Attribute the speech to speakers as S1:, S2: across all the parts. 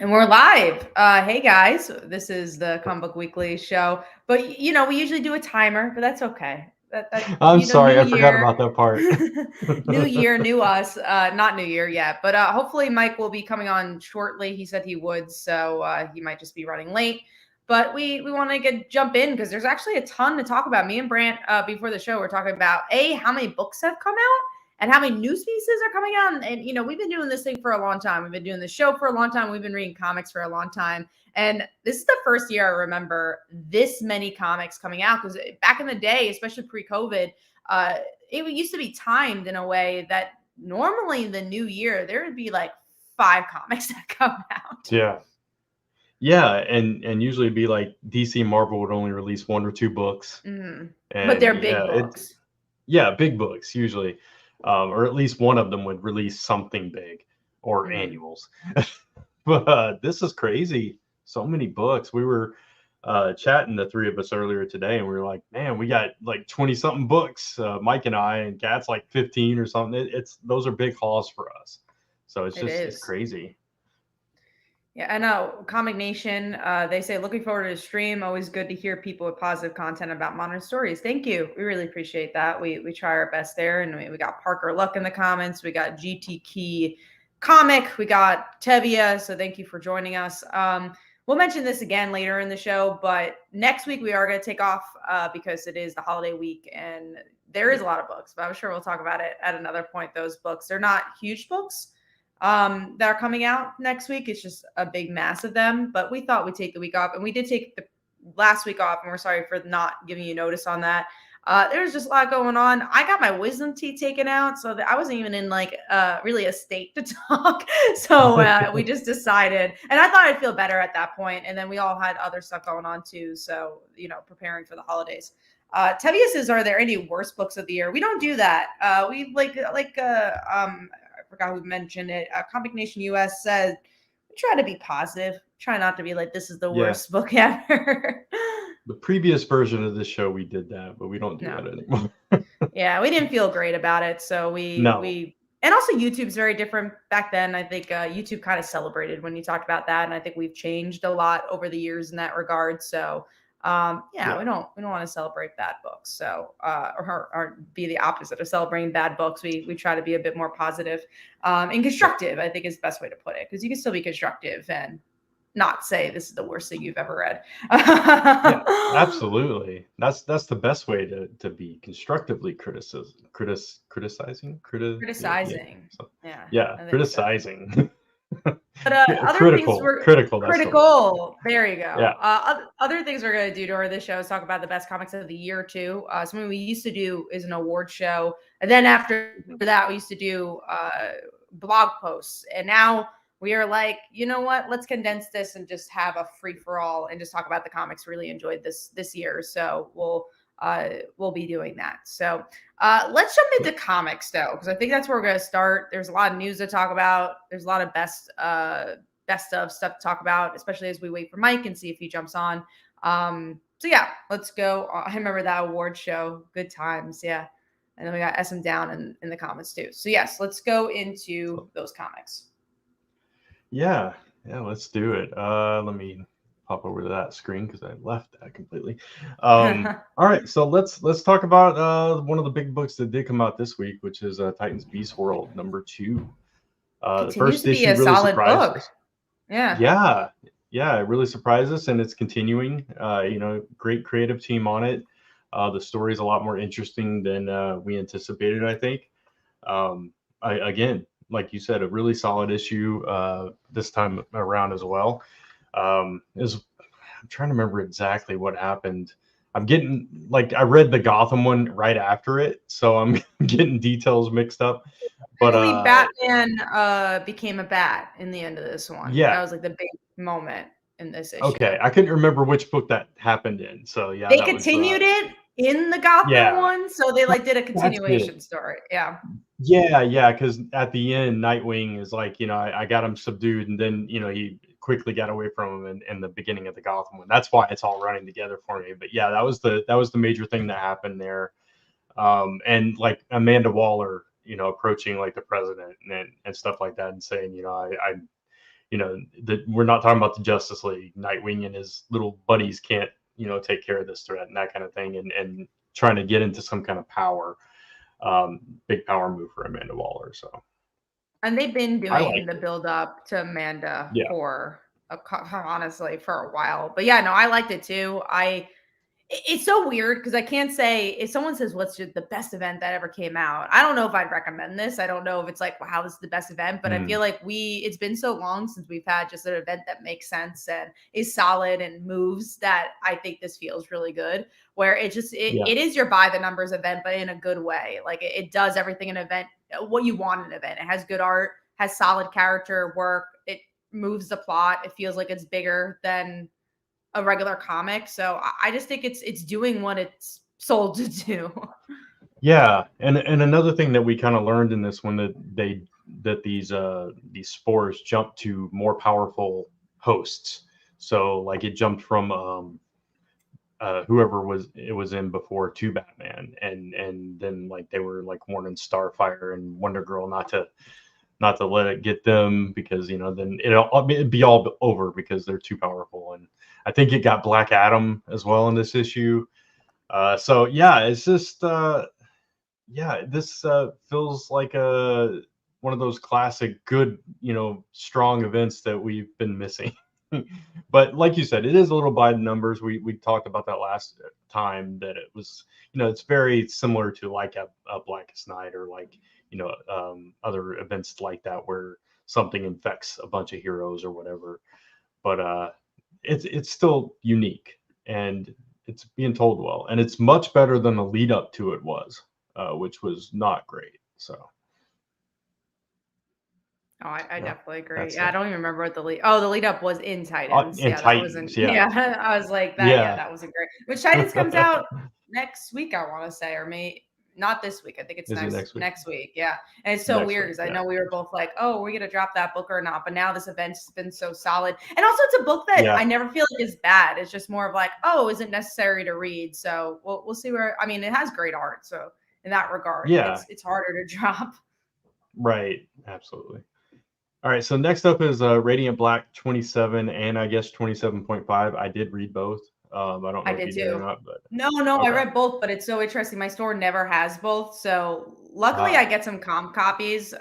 S1: And we're live. Hey guys, this is the Comic Book Weekly show. But we usually do a timer, but that's okay. That
S2: I'm sorry,
S1: new
S2: I forgot
S1: year,
S2: about that part.
S1: new year, new us. Not new year yet, but hopefully Mike will be coming on shortly. He said he would, so he might just be running late. But we want to jump in because there's actually a ton to talk about. Me and Brant before the show, we're talking about how many books have come out and how many news pieces are coming out. And we've been doing this thing for a long time. We've been doing this show for a long time. We've been reading comics for a long time. And this is the first year I remember this many comics coming out because back in the day, especially pre-COVID, it used to be timed in a way that normally in the new year, there would be like 5 comics that come out.
S2: Yeah. Yeah, and usually it'd be like DC and Marvel would only release 1 or 2 books.
S1: But
S2: And
S1: they're
S2: yeah,
S1: big
S2: it's
S1: books.
S2: yeah, big books usually. Or at least one of them would release something big or
S1: Mm.
S2: annuals. But this is crazy. So many books. We were chatting, the three of us, earlier today, and we were like, man, we got like 20 something books. Mike and I, and Kat's like 15 or something. It's those are big hauls for us. So
S1: It
S2: it's
S1: is.
S2: crazy.
S1: Yeah, I know. Comic Nation, they say, looking forward to the stream. Always good to hear people with positive content about modern stories. Thank you. We really appreciate that. We try our best there. And we got Parker Luck in the comments. We got GT Key Comic. We got Tevia. So thank you for joining us. We'll mention this again later in the show, but next week we are going to take off because it is the holiday week and there is a lot of books, but I'm sure we'll talk about it at another point. Those books, they're not huge books that are coming out next week. It's just a big mass of them. But we thought we'd take the week off, and we did take the last week off, and we're sorry for not giving you notice on that. There's just a lot going on. I got my wisdom teeth taken out, so that I wasn't even in like really a state to talk. So we just decided, and I thought I'd feel better at that point. And then we all had other stuff going on too. So preparing for the holidays. Tevye says, "Are there any worst books of the year?" We don't do that. We I forgot who mentioned it. Comic Nation US said, we try to be positive. Try not to be like, this is the
S2: Yeah.
S1: worst book ever.
S2: The previous version of this show, we did that, but we don't do
S1: No.
S2: that anymore.
S1: Yeah, we didn't feel great about it. So
S2: No.
S1: and also YouTube's very different back then. I think YouTube kind of celebrated when you talked about that. And I think we've changed a lot over the years in that regard. So yeah,
S2: Yeah.
S1: we don't want to celebrate bad books. So or be the opposite of celebrating bad books. We try to be a bit more positive and constructive, I think is the best way to put it. Because you can still be constructive and not say this is the worst thing you've ever read.
S2: Yeah, absolutely. That's the best way to be constructively criticizing yeah, yeah.
S1: Criticizing.
S2: So,
S1: Yeah,
S2: yeah,
S1: I think so.
S2: criticizing.
S1: But other things
S2: Critical,
S1: we're
S2: critical, that's the word.
S1: critical. There you go.
S2: Yeah.
S1: Other things we're going to do during this show is talk about the best comics of the year too. Something we used to do is an award show, and then after that we used to do blog posts, and now we are like, you know what? Let's condense this and just have a free for all and just talk about the comics really enjoyed this year. So we'll be doing that. So let's jump into comics though, because I think that's where we're going to start. There's a lot of news to talk about. There's a lot of best of stuff to talk about, especially as we wait for Mike and see if he jumps on. So yeah, let's go. I remember that award show. Good times. Yeah. And then we got SM Down in the comments too. So yes, let's go into those comics.
S2: Yeah, yeah, let's do it. Let me pop over to that screen because I left that completely. All right, so let's talk about one of the big books that did come out this week, which is Titans Beast World #2. The
S1: Continues
S2: first
S1: to be
S2: issue
S1: a
S2: really
S1: solid
S2: surprised
S1: book.
S2: us.
S1: Yeah.
S2: Yeah, yeah, it really surprised us, and it's continuing. Great creative team on it. The story is a lot more interesting than we anticipated, I think. Again, like you said, a really solid issue this time around as well. Is I'm trying to remember exactly what happened. I'm getting like I read the Gotham one right after it, so I'm getting details mixed up.
S1: I
S2: But
S1: believe Batman became a bat in the end of this one.
S2: yeah,
S1: That was like the big moment in this issue.
S2: okay. I couldn't remember which book that happened in. So yeah,
S1: They
S2: that was
S1: continued it in the Gotham
S2: yeah.
S1: one, so they like did a
S2: That's it.
S1: continuation story. Yeah.
S2: Yeah, yeah, because at the end, Nightwing is like, I got him subdued, and then, he quickly got away from him in the beginning of the Gotham one. That's why it's all running together for me. But yeah, that was the major thing that happened there. And like Amanda Waller, approaching like the president and stuff like that, and saying, we're not talking about the Justice League. Nightwing and his little buddies can't, take care of this threat and that kind of thing, and trying to get into some kind of power, big power move for Amanda Waller. So
S1: And they've been
S2: I
S1: doing
S2: liked
S1: the
S2: it.
S1: build up to Amanda
S2: Yeah.
S1: for honestly for a while. But yeah, no, I liked it too. It's so weird because I can't say if someone says what's the best event that ever came out. I don't know if I'd recommend this. I don't know if it's like, wow, this is the best event, but I feel
S2: Mm,
S1: like it's been so long since we've had just an event that makes sense and is solid and moves that I think this feels really good. Where
S2: yeah.
S1: it is your by the numbers event, but in a good way. Like it does everything in an event what you want in an event. It has good art, has solid character work. It moves the plot. It feels like it's bigger than a regular comic. So I just think it's doing what it's sold to do.
S2: Yeah, and another thing that we kind of learned in this one, that these spores jump to more powerful hosts. So like it jumped from whoever it was in before to Batman, and then like they were like warning Starfire and Wonder Girl not to let it get them, because then it'd be all over because they're too powerful. And I think it got Black Adam as well in this issue. So yeah, it's just yeah, this feels like one of those classic good, strong events that we've been missing. But like you said, it is a little by the numbers. We talked about that last time, that it was, it's very similar to like a Blackest Night, or like, other events like that where something infects a bunch of heroes or whatever. But it's still unique, and it's being told well, and it's much better than the lead up to it was, which was not great. So
S1: Oh, I
S2: yeah,
S1: definitely agree.
S2: that's
S1: Yeah, I don't even remember what the lead. Oh, the lead up was in Titans.
S2: and
S1: Yeah, that wasn't.
S2: Titans, yeah,
S1: Yeah, I was like that. Yeah,
S2: yeah.
S1: that wasn't great. Which Titans comes out next week, I want to say, or maybe not this week. I think it's
S2: Is it
S1: next
S2: next week?
S1: next week. Yeah, and it's so
S2: Next
S1: weird
S2: week,
S1: because I
S2: yeah,
S1: know we were both like, oh, we're gonna drop that book or not. But now this event's been so solid, and also it's a book that
S2: yeah,
S1: I never feel like is bad. It's just more of like, oh, is it necessary to read? So we'll see where. I mean, it has great art, so in that regard,
S2: yeah.
S1: it's harder to drop.
S2: Right, absolutely. All right, so next up is Radiant Black 27, and I guess 27.5. I did read both. I don't
S1: I
S2: know if
S1: did
S2: you did or
S1: too.
S2: not, but
S1: No, I
S2: okay.
S1: read both, but it's so interesting. My store never has both. So luckily I
S2: Ah,
S1: get some comp copies.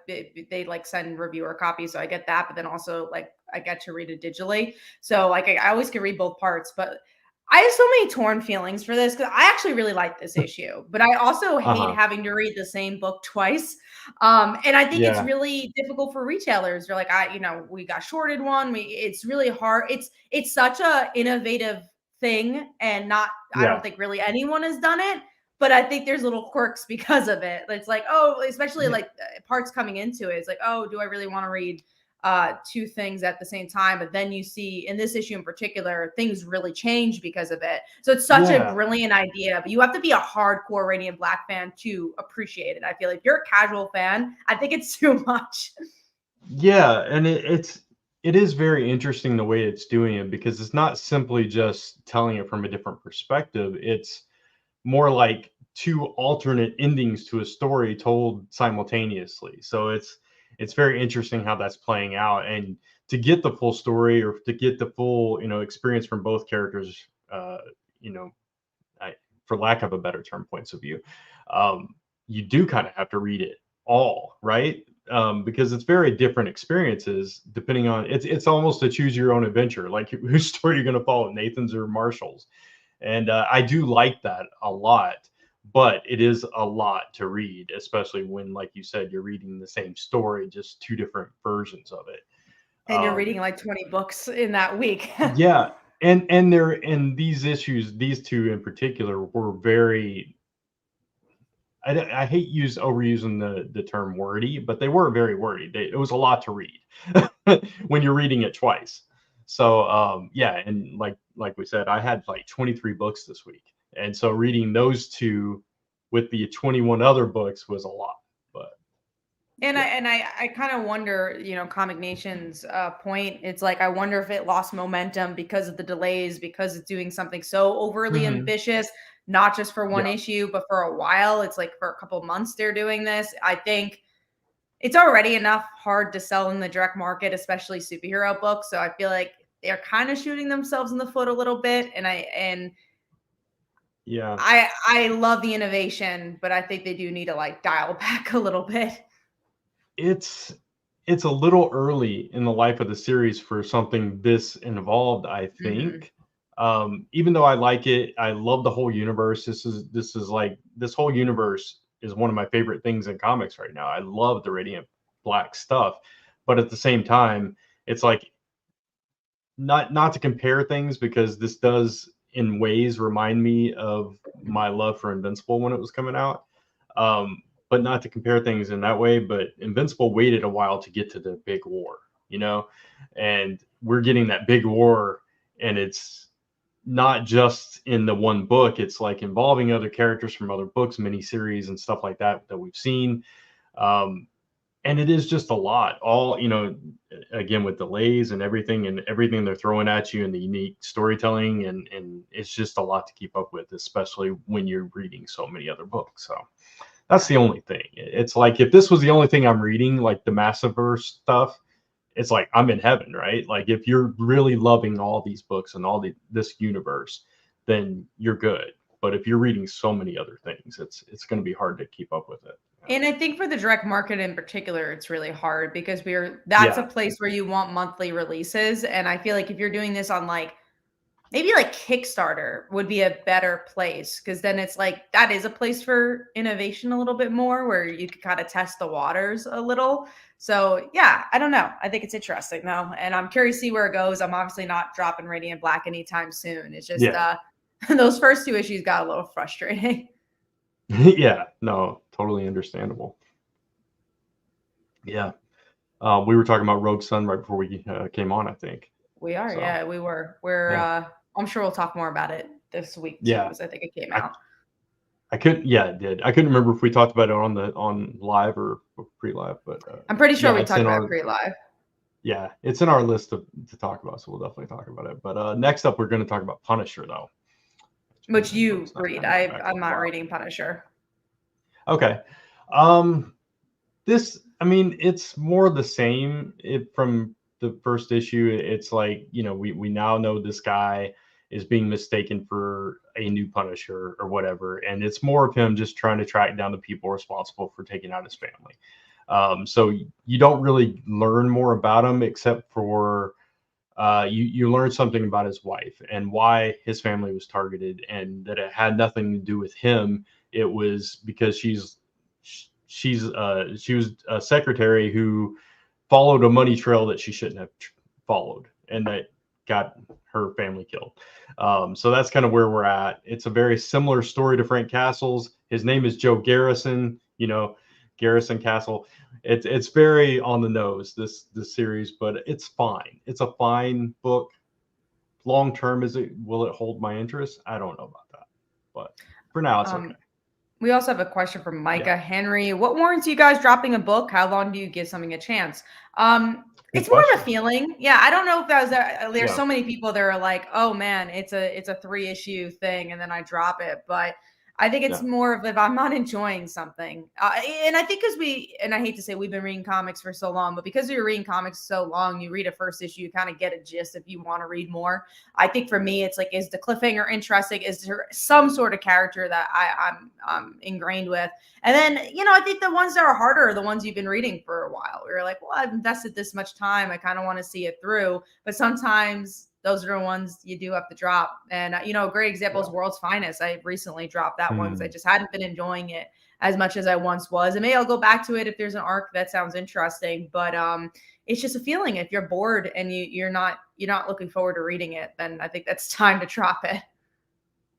S1: They like send reviewer copies. So I get that, but then also like I get to read it digitally. So like I always can read both parts, but I have so many torn feelings for this because I actually really like this issue, but I also hate
S2: uh-huh.
S1: having to read the same book twice. And I think it's
S2: Yeah,
S1: really difficult for retailers. They're like, we got shorted one. It's really hard. It's such a innovative thing, and not I
S2: yeah,
S1: don't think really anyone has done it, but I think there's little quirks because of it. It's like, oh, especially
S2: yeah,
S1: like parts coming into it. It's like, oh, do I really want to read two things at the same time? But then you see in this issue in particular, things really change because of it. So it's such a
S2: yeah,
S1: brilliant idea, but you have to be a hardcore Radiant Black fan to appreciate it. I feel like if you're a casual fan, I think it's too much.
S2: yeah. And it is very interesting the way it's doing it, because it's not simply just telling it from a different perspective. It's more like two alternate endings to a story told simultaneously. So it's very interesting how that's playing out, and to get the full story, or to get the full experience from both characters, you know, I, for lack of a better term, points of view, um, you do kind of have to read it all, right? Because it's very different experiences depending on it's almost a choose your own adventure, like whose story you're going to follow, Nathan's or Marshall's. And I do like that a lot, but it is a lot to read, especially when, like you said, you're reading the same story, just two different versions of it.
S1: And you're reading
S2: Um,
S1: like 20 books in that week.
S2: yeah, and these issues, these two in particular, were very. I hate overusing the term wordy, but they were very wordy. It was a lot to read when you're reading it twice. So yeah, and like we said, I had like 23 books this week, and so reading those two with the 21 other books was a lot. But
S1: And I
S2: yeah,
S1: and I I kind of wonder, Comic Nation's point. It's like I wonder if it lost momentum because of the delays, because it's doing something so overly
S2: hmm,
S1: ambitious, not just for one
S2: yeah,
S1: issue, but for a while. It's like for a couple months they're doing this. I think it's already enough hard to sell in the direct market, especially superhero books. So I feel like they're kind of shooting themselves in the foot a little bit. And
S2: Yeah,
S1: I love the innovation, but I think they do need to like dial back a little bit.
S2: it's it's a little early in the life of the series for something this involved, I
S1: Hmm.
S2: think. Even though I like it, I love the whole universe. This is like this whole universe is one of my favorite things in comics right now. I love the Radiant Black stuff, but at the same time, it's like not to compare things because this does in ways remind me of my love for Invincible when it was coming out. But not to compare things in that way, but Invincible waited a while to get to the big war, you know, and we're getting that big war, and it's not just in the one book. It's like involving other characters from other books, miniseries, and stuff like that we've seen. Um, and it is just a lot. All again with delays and everything they're throwing at you, and the unique storytelling, and it's just a lot to keep up with, especially when you're reading so many other books. So that's
S1: Yeah.
S2: the only thing. It's like if this was the only thing I'm reading, like the Massiverse stuff, it's like I'm in heaven, right? Like if you're really loving all these books and this universe, then you're good. But if you're reading so many other things, it's going to be hard to keep up with it.
S1: And I think for the direct market in particular, it's really hard because that's a
S2: Yeah,
S1: place where you want monthly releases. And I feel like if you're doing this on like maybe like Kickstarter would be a better place because then it's like that is a place for innovation a little bit more where you could kind of test the waters a little. So yeah, I don't know. I think it's interesting though. And I'm curious to see where it goes. I'm obviously not dropping Radiant Black anytime soon. It's just
S2: yeah.
S1: those first two issues got a little frustrating.
S2: Yeah, no, totally understandable. Yeah. We were talking about Rogue Sun right before we came on, I think.
S1: We are,
S2: So,
S1: yeah, we were. We're
S2: yeah.
S1: I'm sure we'll talk more about it this week too,
S2: Yeah.
S1: because I think it came
S2: I
S1: out.
S2: I couldn't yeah, it did. I couldn't remember if we talked about it on live or pre-live, but
S1: I'm pretty sure
S2: yeah,
S1: we
S2: it's
S1: talked
S2: in
S1: about
S2: our
S1: pre-live,
S2: yeah, it's in our list to talk about, so we'll definitely talk about it. But next up we're going to talk about Punisher though. It's
S1: which
S2: been
S1: you
S2: it's not
S1: read.
S2: kind of come back
S1: I'm
S2: for a
S1: not
S2: while.
S1: reading Punisher.
S2: Okay. Um this I mean it's more the same from the first issue. It's like we now know this guy is being mistaken for a new Punisher or whatever, and it's more of him just trying to track down the people responsible for taking out his family. So you don't really learn more about him except for you learn something about his wife and why his family was targeted, and that it had nothing to do with him. It was because she was a secretary who followed a money trail that she shouldn't have followed, and that got her family killed. So that's kind of where we're at. It's a very similar story to Frank Castle's. His name is Joe Garrison. Garrison Castle. It's very on the nose, this series, but it's fine. It's a fine book. Long term, will it hold my interest? I don't know about that, but for now it's okay.
S1: Um, we also have a question from
S2: Yeah,
S1: Micah Henry. What warrants you guys dropping a book? How long do you give something a chance?
S2: good
S1: It's more of a
S2: question.
S1: feeling. Yeah, I don't know if that was. There's
S2: Yeah,
S1: so many people that are like, "Oh man, it's a 3 issue thing," and then I drop it. But I think it's
S2: yeah,
S1: more of if I'm not enjoying something, and I think because and I hate to say we've been reading comics for so long, but because you're reading comics so long, you read a first issue, you kind of get a gist if you want to read more. I think for me, it's like, is the cliffhanger interesting? Is there some sort of character that I'm ingrained with? And then, I think the ones that are harder are the ones you've been reading for a while. You're like, well, I've invested this much time. I kind of want to see it through. But sometimes those are the ones you do have to drop. And, a great example is
S2: yeah.
S1: World's Finest. I recently dropped that one because I
S2: Hmm.
S1: just hadn't been enjoying it as much as I once was. And maybe I'll go back to it if there's an arc that sounds interesting. But it's just a feeling. If you're bored and you're not looking forward to reading it, then I think that's time to drop it.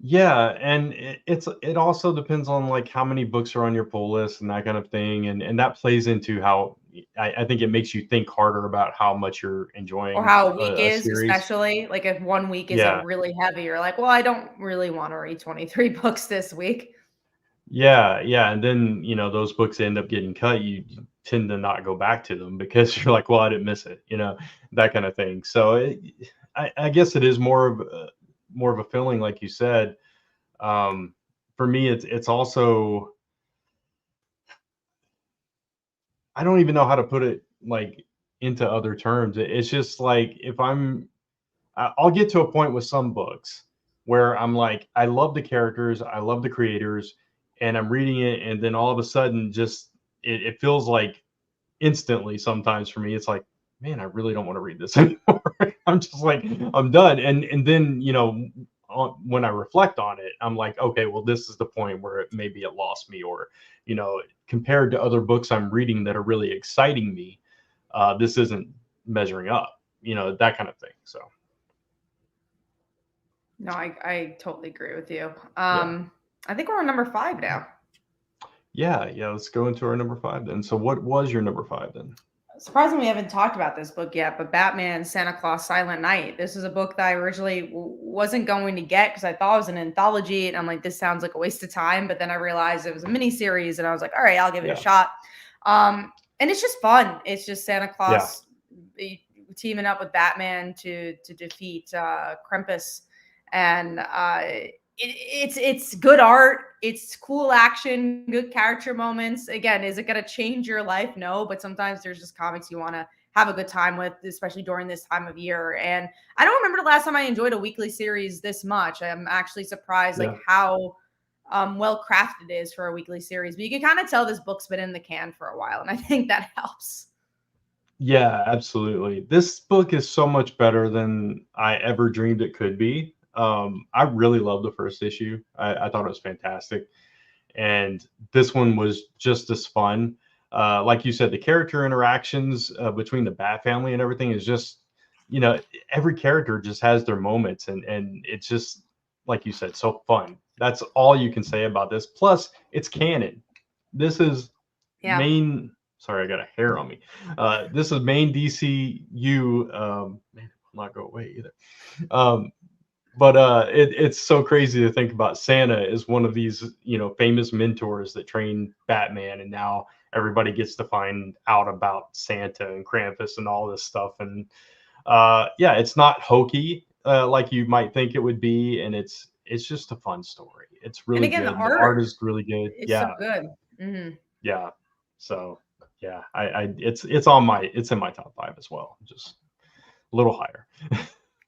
S2: Yeah, and it also depends on like how many books are on your pull list and that kind of thing, and that plays into how I think it makes you think harder about how much you're
S1: Or
S2: enjoying
S1: how a week
S2: a
S1: is,
S2: series.
S1: especially like if one week is a
S2: Yeah,
S1: really heavy, you're like, well, I don't really want to read 23 books this week.
S2: yeah, yeah, and then those books end up getting cut. You tend to not go back to them because you're like, well, I didn't miss it, that kind of thing. So I guess it is more of a feeling, like you said. For me, it's also I don't even know how to put it like into other terms. It's just like if I'll get to a point with some books where I'm like, I love the characters, I love the creators, and I'm reading it, and then all of a sudden, just it feels like instantly sometimes for me, it's like, man, I really don't want to read this anymore. I'm just like, I'm done. And then when I reflect on it, I'm like, okay, well, this is the point where maybe it lost me, or compared to other books I'm reading that are really exciting me, this isn't measuring up. That kind of thing. So
S1: No, I totally agree with you.
S2: yeah.
S1: I think we're on number 5 now.
S2: Yeah. Let's go into our number 5 then. So what was your number 5 then?
S1: Surprisingly, we haven't talked about this book yet, but Batman Santa Claus Silent Night. This is a book that I originally wasn't going to get because I thought it was an anthology. And I'm like, this sounds like a waste of time. But then I realized it was a mini series and I was like, all right, I'll give it a
S2: Yeah.
S1: shot. And it's just fun. It's just Santa
S2: Yeah.
S1: Claus teaming up with Batman to defeat Krampus. And it's good art. It's cool action, good character moments. Again, is it going to change your life? No, but sometimes there's just comics you want to have a good time with, especially during this time of year. And I don't remember the last time I enjoyed a weekly series this much. I'm actually surprised like
S2: Yeah.
S1: how well crafted it is for a weekly series. But you can kind of tell this book's been in the can for a while, and I think that helps.
S2: Yeah, absolutely. This book is so much better than I ever dreamed it could be. I really love the first issue. I thought it was fantastic. And this one was just as fun. Like you said, the character interactions between the Bat family and everything is just, every character just has their moments, and it's just like you said, so fun. That's all you can say about this. Plus, it's canon. This is
S1: Yeah.
S2: main. Sorry, I got a hair on me. This is main DCU. Man, it will not go away either. Um, but it's so crazy to think about Santa is one of these famous mentors that trained Batman, and now everybody gets to find out about Santa and Krampus and all this stuff. And yeah, it's not hokey like you might think it would be, and it's just a fun story. It's
S1: And
S2: really
S1: again, the
S2: good. The art
S1: art
S2: is really good.
S1: is so
S2: Yeah.
S1: good. Mm-hmm.
S2: Yeah. So yeah, it's in my top 5 as well, just a little higher.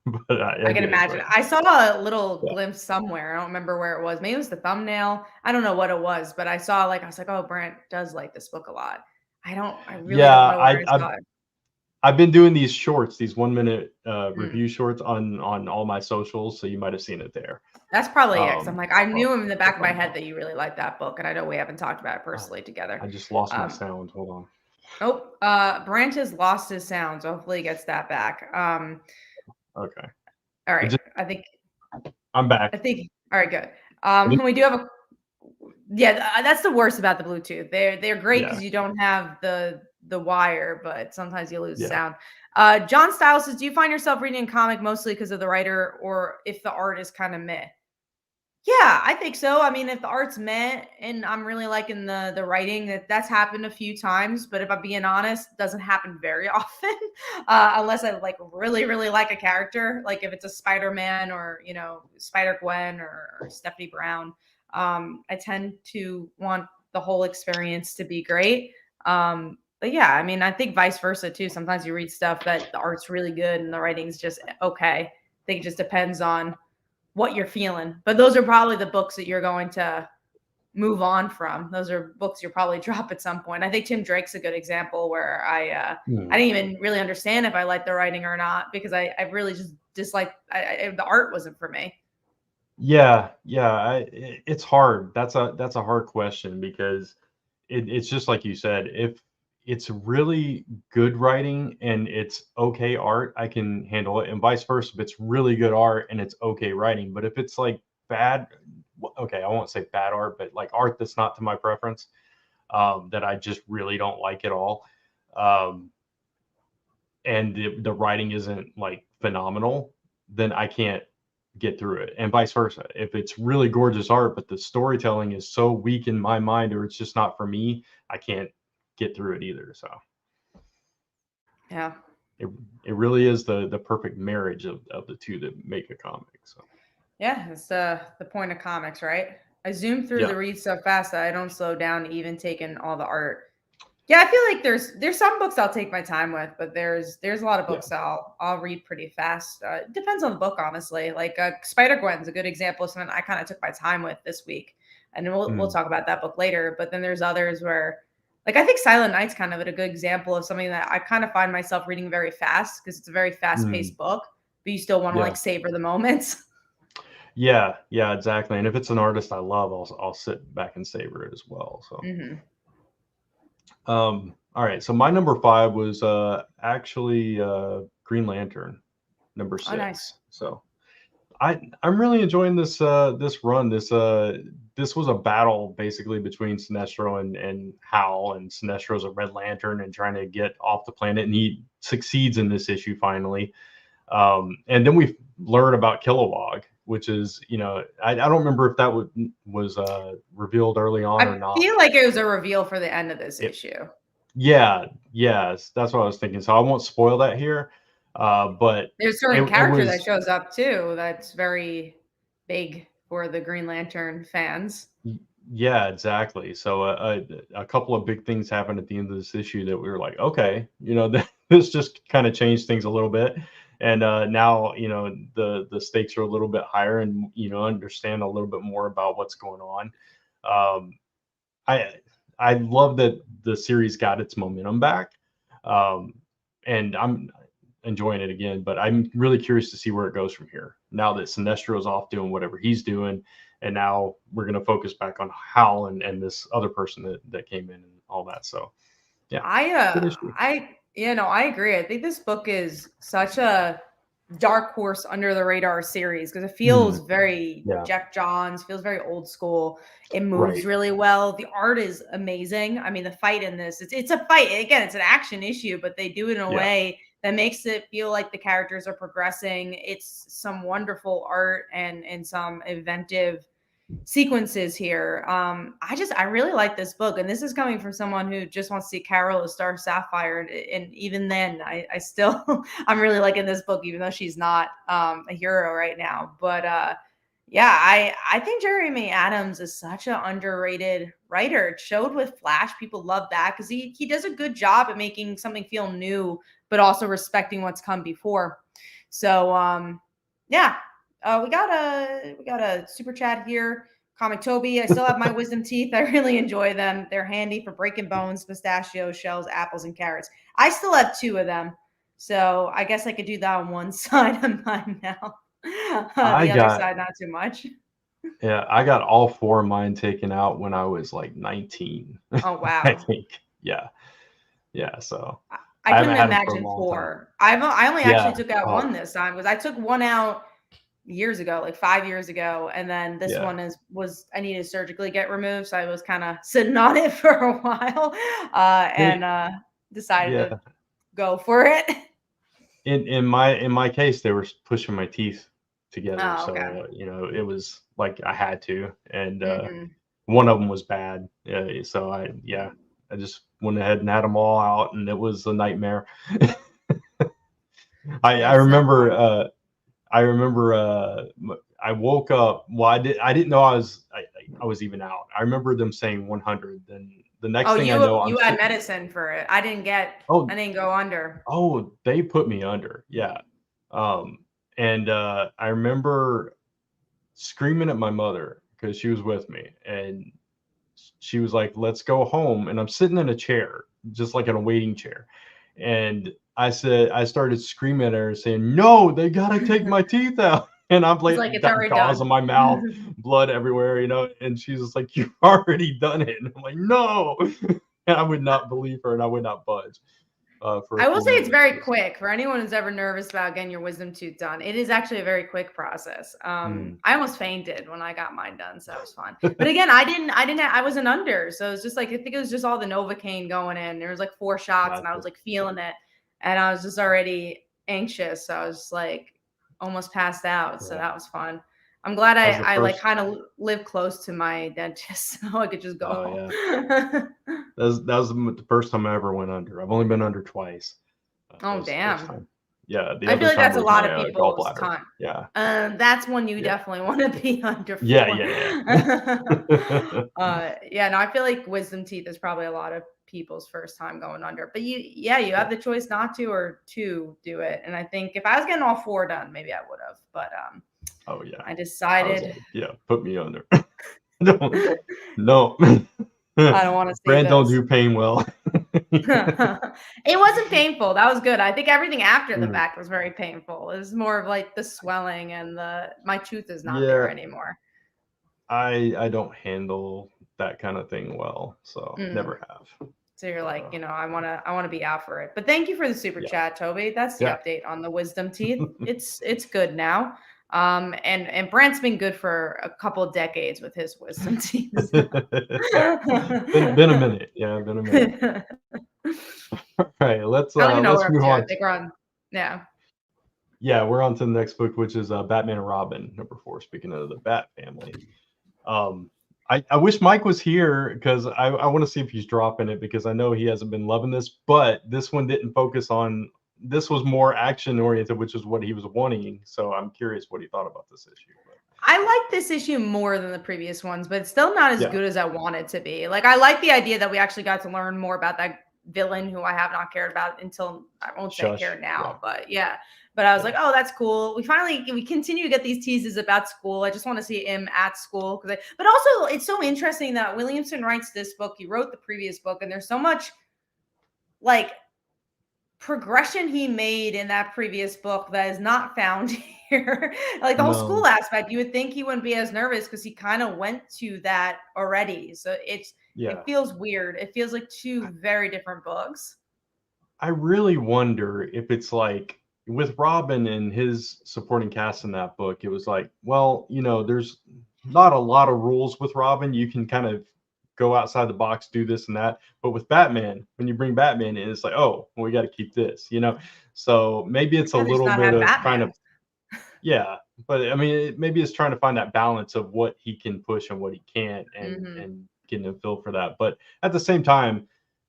S2: But I
S1: I can
S2: did enjoy
S1: imagine.
S2: it.
S1: I saw a little
S2: Yeah.
S1: glimpse somewhere. I don't remember where it was. Maybe it was the thumbnail. I don't know what it was, but I was like, oh, Brent does like this book a lot. I really
S2: Yeah,
S1: don't know where I saw it.
S2: I've been doing these shorts, these 1 minute
S1: Mm.
S2: review shorts on all my socials, so you might have seen it there.
S1: That's probably it. Cause I'm like, I knew him in the
S2: The
S1: back of my head
S2: thumbnail.
S1: that you really like that book. And I know we haven't talked about it
S2: Oh,
S1: personally together.
S2: I just lost my
S1: Um,
S2: sound. Hold on.
S1: Brent has lost his sound. So hopefully he gets that back.
S2: Okay,
S1: All
S2: it
S1: right.
S2: just I'm
S1: I
S2: back.
S1: think, all right, good.
S2: I didn't-
S1: We do have a Yeah, that's the worst about the Bluetooth. They're great
S2: Yeah,
S1: because you don't have the wire, but sometimes you lose
S2: yeah,
S1: sound. John Stiles says, "Do you find yourself reading a comic mostly because of the writer, or if the art is kind of meh?" Yeah, I think so. I mean, if the art's meh and I'm really liking the writing, that's happened a few times. But if I'm being honest, it doesn't happen very often, unless I like really like a character. Like if it's a Spider-Man or Spider-Gwen or Stephanie Brown, I tend to want the whole experience to be great. But yeah, I mean, I think vice versa too. Sometimes you read stuff that the art's really good and the writing's just okay. I think it just depends on what you're feeling. But those are probably the books that you're going to move on from. Those are books you'll probably drop at some point. I think Tim Drake's a good example where I
S2: Hmm.
S1: didn't even really understand if I liked the writing or not because I really just disliked the art wasn't for me.
S2: Yeah. It's hard. That's a hard question because it's just like you said. If it's really good writing and it's okay art, I can handle it, and vice versa. If it's really good art and it's okay writing, but if it's like bad, okay, I won't say bad art, but like art that's not to my preference, that I just really don't like at all, um, and the writing isn't like phenomenal, then I can't get through it. And vice versa. If it's really gorgeous art, but the storytelling is so weak in my mind or it's just not for me, I can't get through it either. So
S1: Yeah.
S2: it it really is the perfect marriage of the two that make a comic. So
S1: Yeah, it's the point of comics, right? I zoom through
S2: yeah.
S1: the read so fast that I don't slow down to even take in all the art. Yeah, I feel like there's some books I'll take my time with, but there's a lot of
S2: Yeah.
S1: books I'll read pretty fast. It depends on the book, honestly. Like Spider-Gwen's a good example of something I kind of took my time with this week, and then we'll
S2: Mm,
S1: talk about that book later. But then there's others where, like I think Silent Night's kind of a good example of something that I kind of find myself reading very fast because it's a very
S2: mm,
S1: fast-paced book, but you still want to
S2: yeah.
S1: like savor the moments.
S2: Yeah, yeah, exactly. And if it's an artist I love, I'll sit back and savor it as well. So,
S1: Hmm.
S2: all right. So my number five was actually Green Lantern, number
S1: Oh, nice.
S2: six. So I'm really enjoying this run. This was a battle basically between Sinestro and Hal, and Sinestro's a Red Lantern and trying to get off the planet, and he succeeds in this issue finally. And then we learn about Kilowog, which is, I don't remember if that was revealed early on or
S1: I
S2: not.
S1: feel like it was a reveal for the end of this
S2: It,
S1: issue.
S2: yeah, yes, that's what I was thinking. So I won't spoil that here, but
S1: There's a
S2: it,
S1: certain
S2: it
S1: character that
S2: was,
S1: shows up too that's very big for the Green Lantern fans.
S2: yeah, exactly. So a couple of big things happened at the end of this issue that we were like, okay, this just kind of changed things a little bit. And now, the stakes are a little bit higher, and understand a little bit more about what's going on. Um, I I love that the series got its momentum back, um, and I'm enjoying it again. But I'm really curious to see where it goes from here. Now that Sinestro's off doing whatever he's doing, and now we're going to focus back on Hal and this other person that came in and all that. So yeah, good issue.
S1: I agree. I think this book is such a dark horse under the radar series because it feels
S2: Mm,
S1: very
S2: yeah,
S1: Jeff Johns, feels very old school. It moves
S2: right.
S1: really well. The art is amazing. I mean, the fight in this, it's a fight. Again, it's an action issue, but they do it in a
S2: Yeah,
S1: way that makes it feel like the characters are progressing. It's some wonderful art and some inventive sequences here. I really like this book, and this is coming from someone who just wants to see Carol as Star Sapphire, and even then, I still I'm really liking this book, even though she's not a hero right now. But yeah, I think Jeremy Adams is such an underrated writer. It showed with Flash. People love that because he does a good job at making something feel new, but also respecting what's come before. So yeah, we got a super chat here. Comic Toby, I still have my wisdom teeth. I really enjoy them. They're handy for breaking bones, pistachios, shells, apples, and carrots. I still have two of them, so I guess I could do that on one side of mine now.
S2: I
S1: The other
S2: got
S1: side, not too much.
S2: yeah, I got all four of mine taken out when I was like 19.
S1: Oh
S2: I
S1: wow.
S2: think. Yeah, yeah. So
S1: I
S2: I haven't
S1: couldn't
S2: had them for a
S1: imagine
S2: long time.
S1: four. I only actually
S2: Yeah.
S1: took out
S2: Oh,
S1: one this time because I took one out years ago, like 5 years ago, and then this
S2: yeah.
S1: one was I needed to surgically get removed, so I was kind of sitting on it for a while, and
S2: It,
S1: decided to
S2: yeah.
S1: go for it.
S2: In my case, they were pushing my teeth together,
S1: Oh,
S2: so
S1: okay.
S2: it was like I had to, and
S1: Hmm.
S2: one of them was bad. So I just went ahead and had them all out, and it was a nightmare. I
S1: It's no
S2: remember
S1: fun.
S2: I woke up. Well, I didn't know I was even out. I remember them saying 100. Then the next
S1: Oh,
S2: thing I
S1: you
S2: know, I'm
S1: you had
S2: sitting.
S1: medicine for it. I
S2: Oh,
S1: didn't go under.
S2: oh, they put me under. Yeah. Um, and I remember screaming at my mother because she was with me, and she was like, "Let's go home." And I'm sitting in a chair, just like in a waiting chair. And I started screaming at her, saying, "No, they gotta take my teeth out." And I'm
S1: It's
S2: like,
S1: like it's
S2: got
S1: already
S2: gauze on
S1: done.
S2: my mouth, blood everywhere, And she's just like, "You've already done it." And I'm like, "No." And I would not believe her, and I would not budge for a
S1: I will
S2: few
S1: say it's
S2: minutes.
S1: very quick for anyone who's ever nervous about getting your wisdom tooth done. It is actually a very quick process.
S2: Mm.
S1: I almost fainted when I got mine done, so that was fun. But again, I wasn't under, so it was just like I think it was just all the Novocaine going in. There was like 4 shots, and I was
S2: Gotcha.
S1: like feeling it, and I was just already anxious, so I was just like almost passed out. So
S2: Yeah.
S1: that was fun. I'm glad
S2: That was the
S1: I like
S2: first.
S1: kind of live close to my dentist, so I could just go
S2: Oh yeah.
S1: home.
S2: That was the first time I ever went under. I've only been under twice. That
S1: Oh
S2: was the first
S1: damn.
S2: time. Yeah, the
S1: I feel
S2: other
S1: like
S2: time
S1: that's a
S2: was
S1: lot
S2: my
S1: of people's
S2: gallbladder.
S1: time.
S2: Yeah,
S1: That's one you
S2: yeah,
S1: definitely want to be under
S2: yeah,
S1: for.
S2: yeah, yeah.
S1: Yeah, no, I feel like wisdom teeth is probably a lot of people's first time going under. But you have the choice not to or to do it. And I think if I was getting all 4 done, maybe I would have. But
S2: Oh yeah.
S1: I
S2: I was
S1: decided
S2: like, yeah, put me under. No.
S1: I don't want to see
S2: Brand don't
S1: this.
S2: do pain well.
S1: It wasn't painful. That was good. I think everything after the
S2: Mm,
S1: fact was very painful. It was more of like the swelling and my tooth is not there
S2: yeah,
S1: anymore.
S2: I don't handle that kind of thing well, so
S1: Mm.
S2: never have.
S1: So you're
S2: But
S1: like, I want to be out for it. But thank you for the super
S2: yeah,
S1: chat, Toby. That's the
S2: yeah.
S1: update on the wisdom teeth. It's good now. And Brant's been good for a couple decades with his wisdom teeth.
S2: Been a minute. Yeah, been a minute. All right,
S1: I don't even know what
S2: let's
S1: we're up
S2: move
S1: to. I
S2: on.
S1: think we're on. Yeah.
S2: Yeah, we're on to the next book, which is Batman and Robin, number 4. Speaking of the Bat family, um, I wish Mike was here because I want to see if he's dropping it because I know he hasn't been loving this, but this one didn't focus on. This was more action oriented, which is what he was wanting. So I'm curious what he thought about this issue. But
S1: I like this issue more than the previous ones, but it's still not as
S2: yeah,
S1: good as I want it to be. Like I like the idea that we actually got to learn more about that villain who I have not cared about until I won't say I care
S2: shush. Yeah,
S1: now, but yeah. But I was like,
S2: yeah,
S1: oh, that's cool. We continue to get these teases about school. I just want to see him at school but also it's so interesting that Williamson writes this book. He wrote the previous book, and there's so much like progression he made in that previous book that is not found here. Like the whole school
S2: no,
S1: aspect, you would think he wouldn't be as nervous because he kind of went to that already. So it
S2: yeah.
S1: feels weird. It feels like two very different books.
S2: I really wonder if it's like with Robin and his supporting cast in that book, it was like, well, there's not a lot of rules with Robin. You can kind of go outside the box, do this and that. But with Batman, when you bring Batman in, it's like, oh, well, we got to keep this. So maybe it's a
S1: I'd rather just
S2: little
S1: not
S2: bit
S1: have
S2: of trying
S1: Batman.
S2: to, yeah. But I mean, maybe it's trying to find that balance of what he can push and what he can't, and
S1: Hmm.
S2: and getting a feel for that. But at the same time,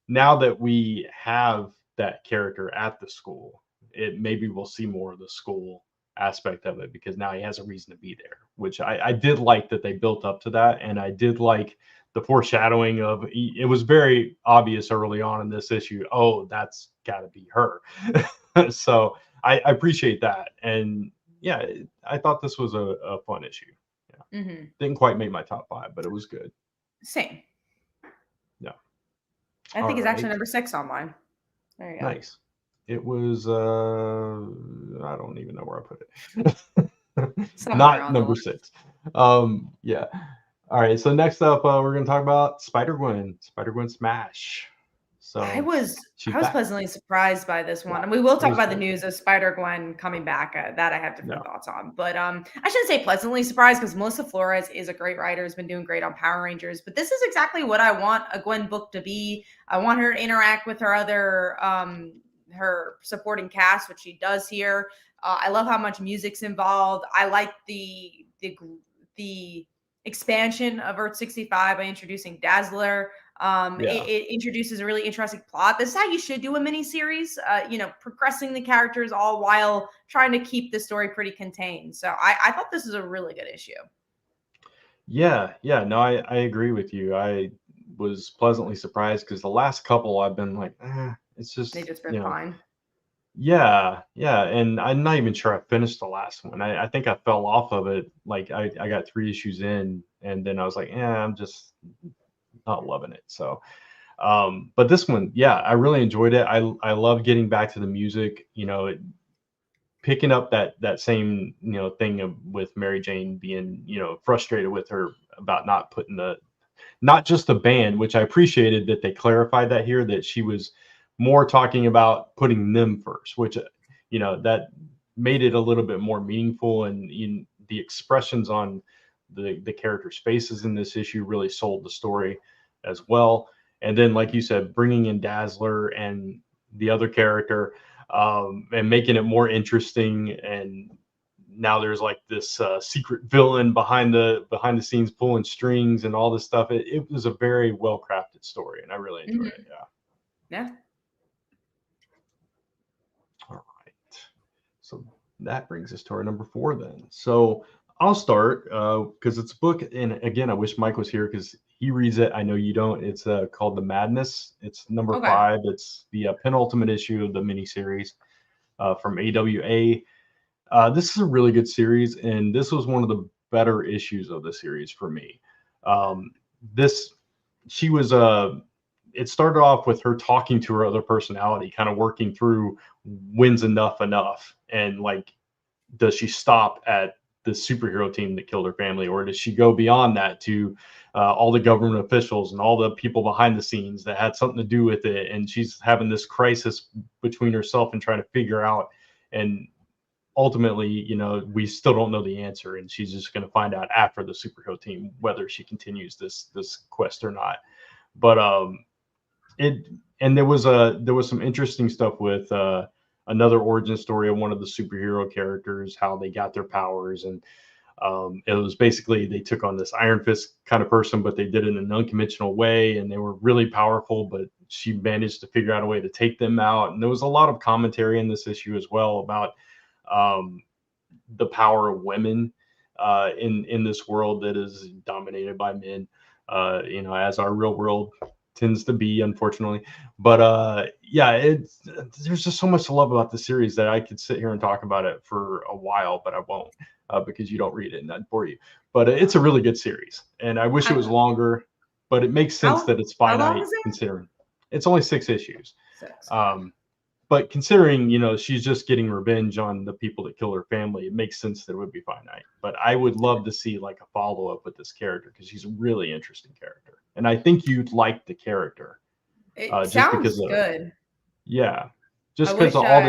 S2: now that we have that character at the school, it maybe we'll see more of the school aspect of it because now he has a reason to be there, which I did like that they built up to that, and I did like the foreshadowing of it was very obvious early on in this issue. Oh, that's got to be her. So I appreciate that, and yeah, I thought this was a fun issue. Yeah,
S1: Hmm.
S2: didn't quite make my top 5, but it was good.
S1: Same.
S2: Yeah.
S1: I
S2: All
S1: think it's actually
S2: right.
S1: number 6 on mine. There you go.
S2: Nice. It was I don't even know where I put it.
S1: Somewhere
S2: Not
S1: on the
S2: number
S1: list.
S2: 6. Yeah. All right, so next up we're going to talk about Spider-Gwen, Spider-Gwen Smash.
S1: I
S2: So
S1: was
S2: she's
S1: I was
S2: back.
S1: pleasantly surprised by this
S2: Yeah.
S1: one, and we will
S2: It
S1: talk
S2: was
S1: about the
S2: good.
S1: news of Spider-Gwen coming back. That I have
S2: Yeah.
S1: different thoughts on, but I shouldn't say pleasantly surprised because Melissa Flores is a great writer, has been doing great on Power Rangers. But this is exactly what I want a Gwen book to be. I want her to interact with her other her supporting cast, which she does here. I love how much music's involved. I like the expansion of Earth 65 by introducing Dazzler.
S2: Yeah.
S1: It introduces a really interesting plot. This is how you should do a miniseries, progressing the characters all while trying to keep the story pretty contained. So I thought this is a really good issue.
S2: Yeah, yeah, no, I agree with you. I was pleasantly surprised because the last couple I've been like, it's
S1: They
S2: just,
S1: just been fine.
S2: yeah, yeah, and I'm not even sure I finished the last one. I think I fell off of it. Like I got 3 issues in, and then I was like, yeah, I'm just not loving it. So, but this one, yeah, I really enjoyed it. I love getting back to the music. Picking up that same thing with Mary Jane being frustrated with her about not putting not just the band, which I appreciated that they clarified that here, that she was more talking about putting them first, which that made it a little bit more meaningful, and the expressions on the characters' faces in this issue really sold the story as well. And then, like you said, bringing in Dazzler and the other character, and making it more interesting, and now there's like this secret villain behind the scenes pulling strings and all this stuff. It was a very well crafted story, and I really enjoyed it.
S1: Mhm.
S2: Yeah.
S1: Yeah.
S2: All right. So that brings us to our number 4 then. So I'll start because it's a book, and again, I wish Mike was here because he reads it. I know you don't. It's called The Madness. It's number
S1: Okay.
S2: 5. It's the penultimate issue of the miniseries from AWA. This is a really good series, and this was one of the better issues of the series for me. This she was it started off with her talking to her other personality, kind of working through when's enough, and like, does she stop at the superhero team that killed her family, or does she go beyond that to all the government officials and all the people behind the scenes that had something to do with it? And she's having this crisis between herself and trying to figure out. And ultimately, we still don't know the answer, and she's just going to find out after the superhero team whether she continues this quest or not. But it and there was some interesting stuff with another origin story of one of the superhero characters, how they got their powers. And it was basically they took on this Iron Fist kind of person, but they did it in an unconventional way, and they were really powerful, but she managed to figure out a way to take them out. And there was a lot of commentary in this issue as well about the power of women in this world that is dominated by men, as our real world tends to be, unfortunately. But there's just so much to love about the series that I could sit here and talk about it for a while, but I won't, because you don't read it and I'd bore you. But it's a really good series, and I wish it was longer, but it makes sense that it's
S1: How long
S2: finite,
S1: is it?
S2: considering it's only 6 issues.
S1: 6.
S2: But considering, she's just getting revenge on the people that kill her family, it makes sense that it would be finite. But I would love to see like a follow-up with this character, because she's a really interesting character. And I think you'd like the character.
S1: It
S2: Just
S1: sounds
S2: because of,
S1: good.
S2: Yeah. Just
S1: I
S2: because of
S1: wish
S2: all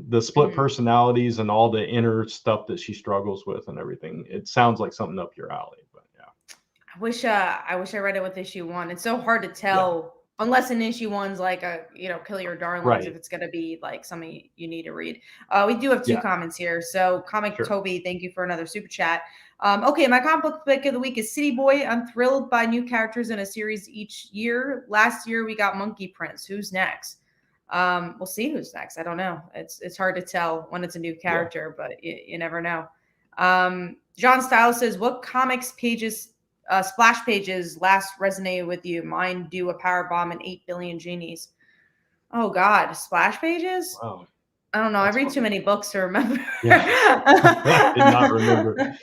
S2: the split
S1: Mhm.
S2: personalities and all the inner stuff that she struggles with and everything. It sounds like something up your alley. But yeah.
S1: I wish I read it with issue 1. It's so hard to tell unless in issue 1's like a kill your darlings, if
S2: Right.
S1: it's gonna be like something you need to read. We do have 2
S2: Yeah.
S1: comments here. So Comic
S2: Sure.
S1: Toby, thank you for another super chat. Okay, my comic book pick of the week is City Boy. I'm thrilled by new characters in a series each year. Last year we got Monkey Prince. Who's next? We'll see who's next. I don't know. It's hard to tell when it's a new character, but you never know. John Stiles says, what comics pages, splash pages last resonated with you? Mine do a power bomb and 8 billion genies. Oh God, splash pages?
S2: Wow.
S1: I don't know.
S2: That's
S1: I read too many books to remember.
S2: Yeah. I did not remember.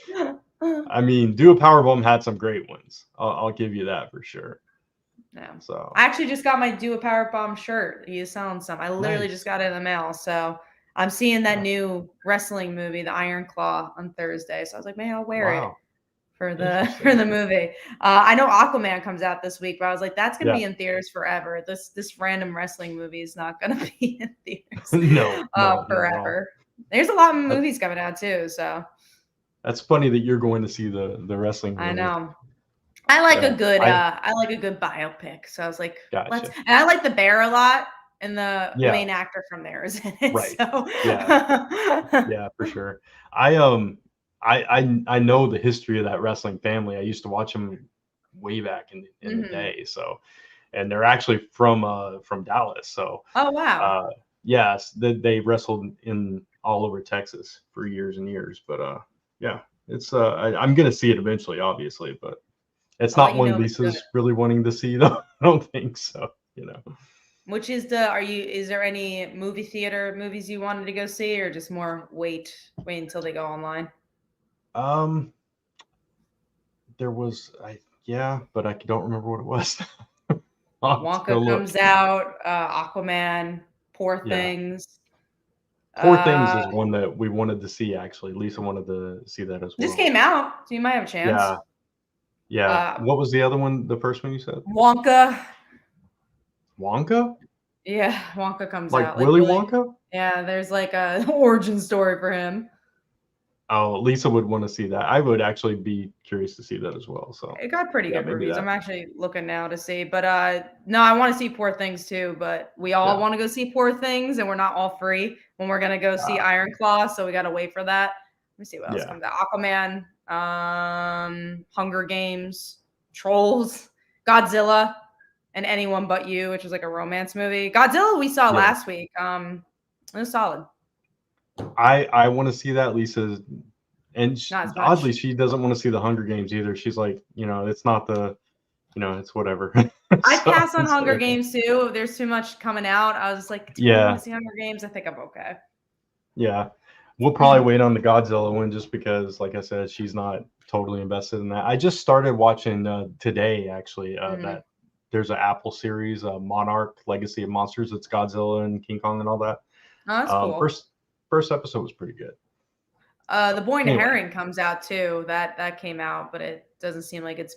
S2: I mean, Do a Powerbomb had some great ones. I'll give you that for sure.
S1: Yeah.
S2: So
S1: I actually just got my Do a Power Bomb shirt. He is selling some. I literally just
S2: nice.
S1: got it in the mail. So I'm seeing that
S2: Yeah.
S1: new wrestling movie, The Iron Claw, on Thursday. So I was like, man, I'll wear it
S2: Wow.
S1: for
S2: Interesting.
S1: the movie. I know Aquaman comes out this week, but I was like, that's gonna
S2: Yeah.
S1: be in theaters forever. This random wrestling movie is not gonna be in theaters
S2: No, not at all.
S1: forever. There's a lot of movies coming out too, so
S2: That's funny that you're going to see the wrestling movie.
S1: I know. I like a good
S2: I
S1: I like a good biopic. So I was like,
S2: gotcha.
S1: and I like the Bear a lot, and the
S2: Yeah.
S1: main actor from there is in it.
S2: Right.
S1: So
S2: Yeah, for sure. I know the history of that wrestling family. I used to watch them way back in the day. So, and they're actually from Dallas. So,
S1: Oh wow.
S2: yes, they wrestled in all over Texas for years and years. But yeah, it's I'm gonna see it eventually, obviously, but it's
S1: I'll
S2: not
S1: let you
S2: one
S1: know if it's good.
S2: Lisa's really wanting to see, though. I don't think so.
S1: Which is is there any movie theater movies you wanted to go see, or just more wait until they go online?
S2: There was but I don't remember what it was. I'll have to
S1: Wonka
S2: go look.
S1: comes out, Aquaman, Poor
S2: Yeah.
S1: Things.
S2: Poor Things is one that we wanted to see, actually. Lisa wanted to see that as
S1: This
S2: well.
S1: came out, so you might have a chance.
S2: Yeah. Yeah. What was the other one, the first one you said?
S1: Wonka.
S2: Wonka?
S1: Yeah, Wonka comes
S2: Like
S1: out. Like
S2: Willy
S1: Willy.
S2: Wonka?
S1: Yeah, there's like a origin story for him.
S2: Oh, Lisa would want to see that. I would actually be curious to see that as well. So
S1: It got pretty good
S2: maybe
S1: reviews.
S2: that.
S1: I'm actually looking now to see. But no, I want to see Poor Things too, but we all want to go see Poor Things, and we're not all free when we're gonna go see Iron Claw, so we gotta wait for that. Let me see what else comes out. Aquaman, Hunger Games, Trolls, Godzilla, and Anyone But You, which was like a romance movie. Godzilla we saw last week. It was solid.
S2: I want to see that. Lisa, and
S1: Not as much.
S2: oddly, she doesn't want to see the Hunger Games either. She's like, it's not the it's whatever.
S1: I
S2: So,
S1: pass on Hunger
S2: yeah.
S1: Games too. There's too much coming out. I was like, do I want
S2: Yeah,
S1: to see Hunger Games? I think I'm okay.
S2: yeah. We'll probably wait on the Godzilla one just because, like I said, she's not totally invested in that. I just started watching today, actually.
S1: Mhm.
S2: That there's an Apple series, Monarch: Legacy of Monsters. It's Godzilla and King Kong and all that.
S1: Oh, that's cool.
S2: First episode was pretty good.
S1: The Boy and the
S2: Anyway,
S1: Heron comes out too. That came out, but it doesn't seem like it's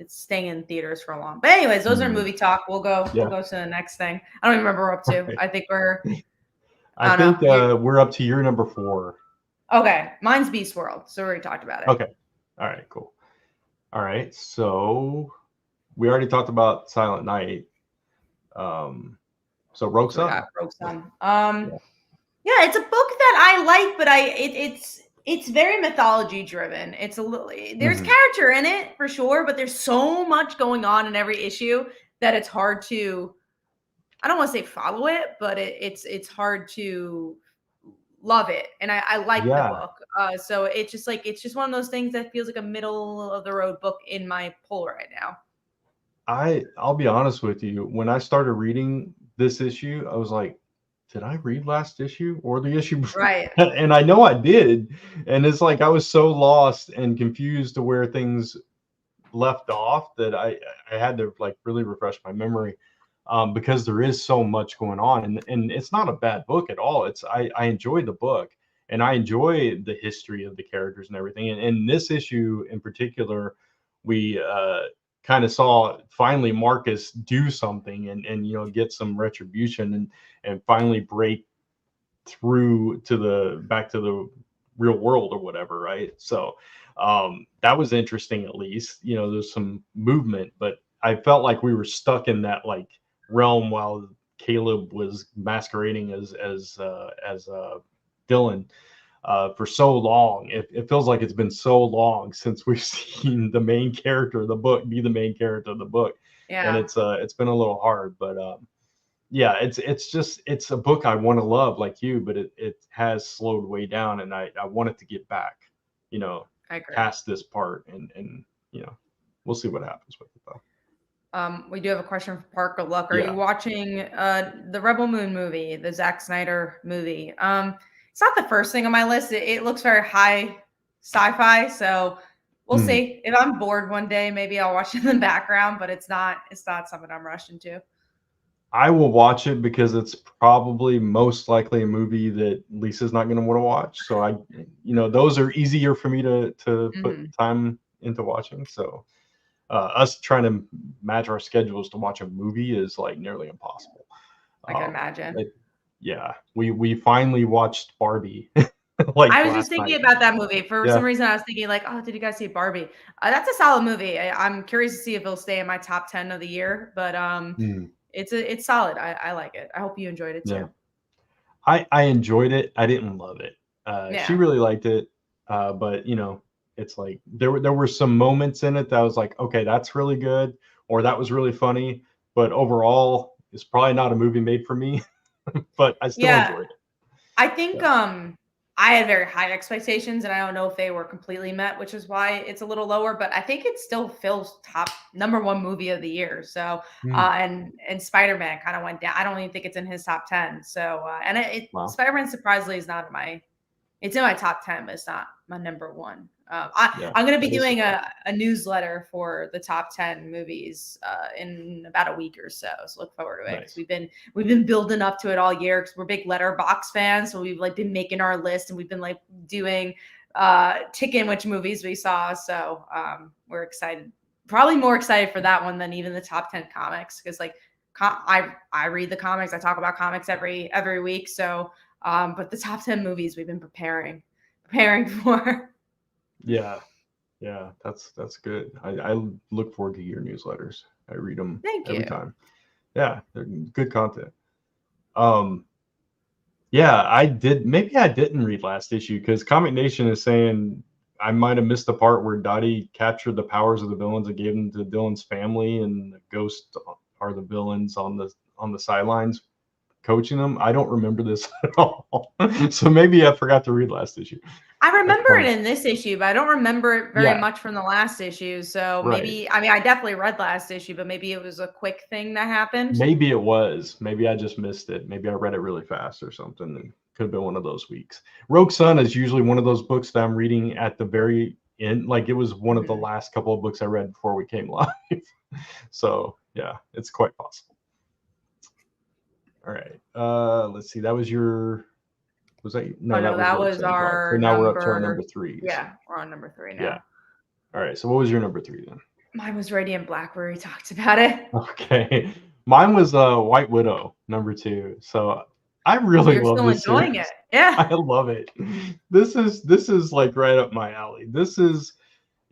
S1: staying in theaters for long. But anyways, those are
S2: mhm,
S1: movie talk. We'll
S2: yeah.
S1: go to the next thing. I don't even remember what we're up to.
S2: Right.
S1: I think we're
S2: I
S1: I don't
S2: think
S1: know. You
S2: we're up to year number 4.
S1: okay? Mine's Beast World, so we already talked about it.
S2: Okay. All right. Cool. All right. So we already talked about Silent Night. So Rogue
S1: So we got
S2: Sun.
S1: Rogue Sun.
S2: Yeah.
S1: Yeah, it's a book that I like, but it's very mythology driven. It's a little there's
S2: Mhm.
S1: character in it for sure, but there's so much going on in every issue that it's hard to I don't want to say follow it, but it's hard to love it. And I like the
S2: Yeah.
S1: book. So it's just one of those things that feels like a middle of the road book in my pull right now.
S2: I'll be honest with you. When I started reading this issue, I was like, did I read last issue or the issue before?
S1: Right.
S2: And I know I did. And it's like I was so lost and confused to where things left off that I had to like really refresh my memory, because there is so much going on, and it's not a bad book at all. I enjoyed the book, and I enjoy the history of the characters and everything. And in this issue in particular, we kind of saw finally Marcus do something and get some retribution and finally break through to the back to the real world or whatever, right? So that was interesting. At least there's some movement, but I felt like we were stuck in that like realm while Caleb was masquerading as Dylan for so long. It feels like it's been so long since we've seen the main character of the book be the main character of the book, and
S1: Yeah.
S2: it's been a little hard, but yeah, it's a book I want to love like you, but it has slowed way down, and I want it to get back, you know,
S1: I agree.
S2: past this part, and we'll see what happens with it though.
S1: We do have a question from Park. Good luck. Are you
S2: Yeah.
S1: watching the Rebel Moon movie, the Zack Snyder movie? It's not the first thing on my list. It looks very high sci-fi, so we'll
S2: Mhm.
S1: see. If I'm bored one day, maybe I'll watch it in the background, but it's not something I'm rushing to.
S2: I will watch it because it's probably most likely a movie that Lisa's not going to want to watch. So those are easier for me to put
S1: Hmm.
S2: time into watching. So us trying to match our schedules to watch a movie is like nearly impossible.
S1: I can
S2: Um,
S1: imagine.
S2: it, yeah, we finally watched Barbie like
S1: I was just
S2: last
S1: thinking
S2: night.
S1: about that movie. For some
S2: Yeah.
S1: reason, I was thinking like, oh, did you guys see Barbie? That's a solid movie. I'm curious to see if it'll stay in my top 10 of the year, but
S2: Mm,
S1: it's solid. I like it. I hope you enjoyed it
S2: yeah.
S1: too.
S2: I enjoyed it. I didn't love it. She
S1: Yeah.
S2: really liked it, but it's like there were some moments in it that I was like, okay, that's really good, or that was really funny, but overall, it's probably not a movie made for me. But I still
S1: Yeah.
S2: enjoyed it.
S1: I think
S2: Yeah.
S1: I had very high expectations and I don't know if they were completely met, which is why it's a little lower, but I think it still fills top number one movie of the year. So
S2: Mm,
S1: and Spider-Man kind of went down. I don't even think it's in his top 10. So and
S2: wow.
S1: Spider-Man surprisingly is not in my it's in my top 10, but it's not my number one.
S2: Yeah,
S1: I'm going to be
S2: that is
S1: doing
S2: surprising.
S1: a newsletter for the top 10 movies in about a week or so. So look forward to it because
S2: Nice.
S1: we've been building up to it all year because we're big Letterbox fans. So we've like been making our list and we've been like doing ticking which movies we saw. So we're excited, probably more excited for that one than even the top 10 comics because like I read the comics. I talk about comics every week. So but the top 10 movies we've been preparing for.
S2: Yeah, yeah, that's good. I look forward to your newsletters. I read them
S1: Thank
S2: every
S1: you.
S2: time. Yeah, they're good content. Um, Yeah, I did. Maybe I didn't read last issue because Comic Nation is saying I might have missed the part where Dottie captured the powers of the villains and gave them to Dylan's family, and the ghosts are the villains on the sidelines coaching them. I don't remember this at all, so maybe I forgot to read last issue.
S1: I
S2: That's
S1: remember it
S2: fun.
S1: in this issue, but I don't remember it very
S2: Yeah,
S1: much from the last issue. So
S2: right.
S1: maybe, I mean, I definitely read last issue, but maybe it was a quick thing that happened.
S2: Maybe it was. Maybe I just missed it. Maybe I read it really fast or something. It could have been one of those weeks. Rogue Sun is usually one of those books that I'm reading at the very end. Like it was one of the
S1: Mhm.
S2: last couple of books I read before we came live. So yeah, it's quite possible. All right. Let's see. That was your. Was that
S1: Oh
S2: no? That
S1: no,
S2: was
S1: that
S2: Rogue
S1: was
S2: Sun Drop. So
S1: our
S2: now we're up to our number
S1: number.
S2: threes.
S1: Yeah, we're on number 3
S2: Yeah.
S1: now.
S2: All right. So what was your number 3 then?
S1: Mine was Radiant Black, where we talked about it.
S2: Okay. Mine was White Widow, number 2. So I
S1: So
S2: really
S1: you're
S2: love
S1: still
S2: this
S1: enjoying it.
S2: series.
S1: Yeah.
S2: I love it. This is like right up my alley. This is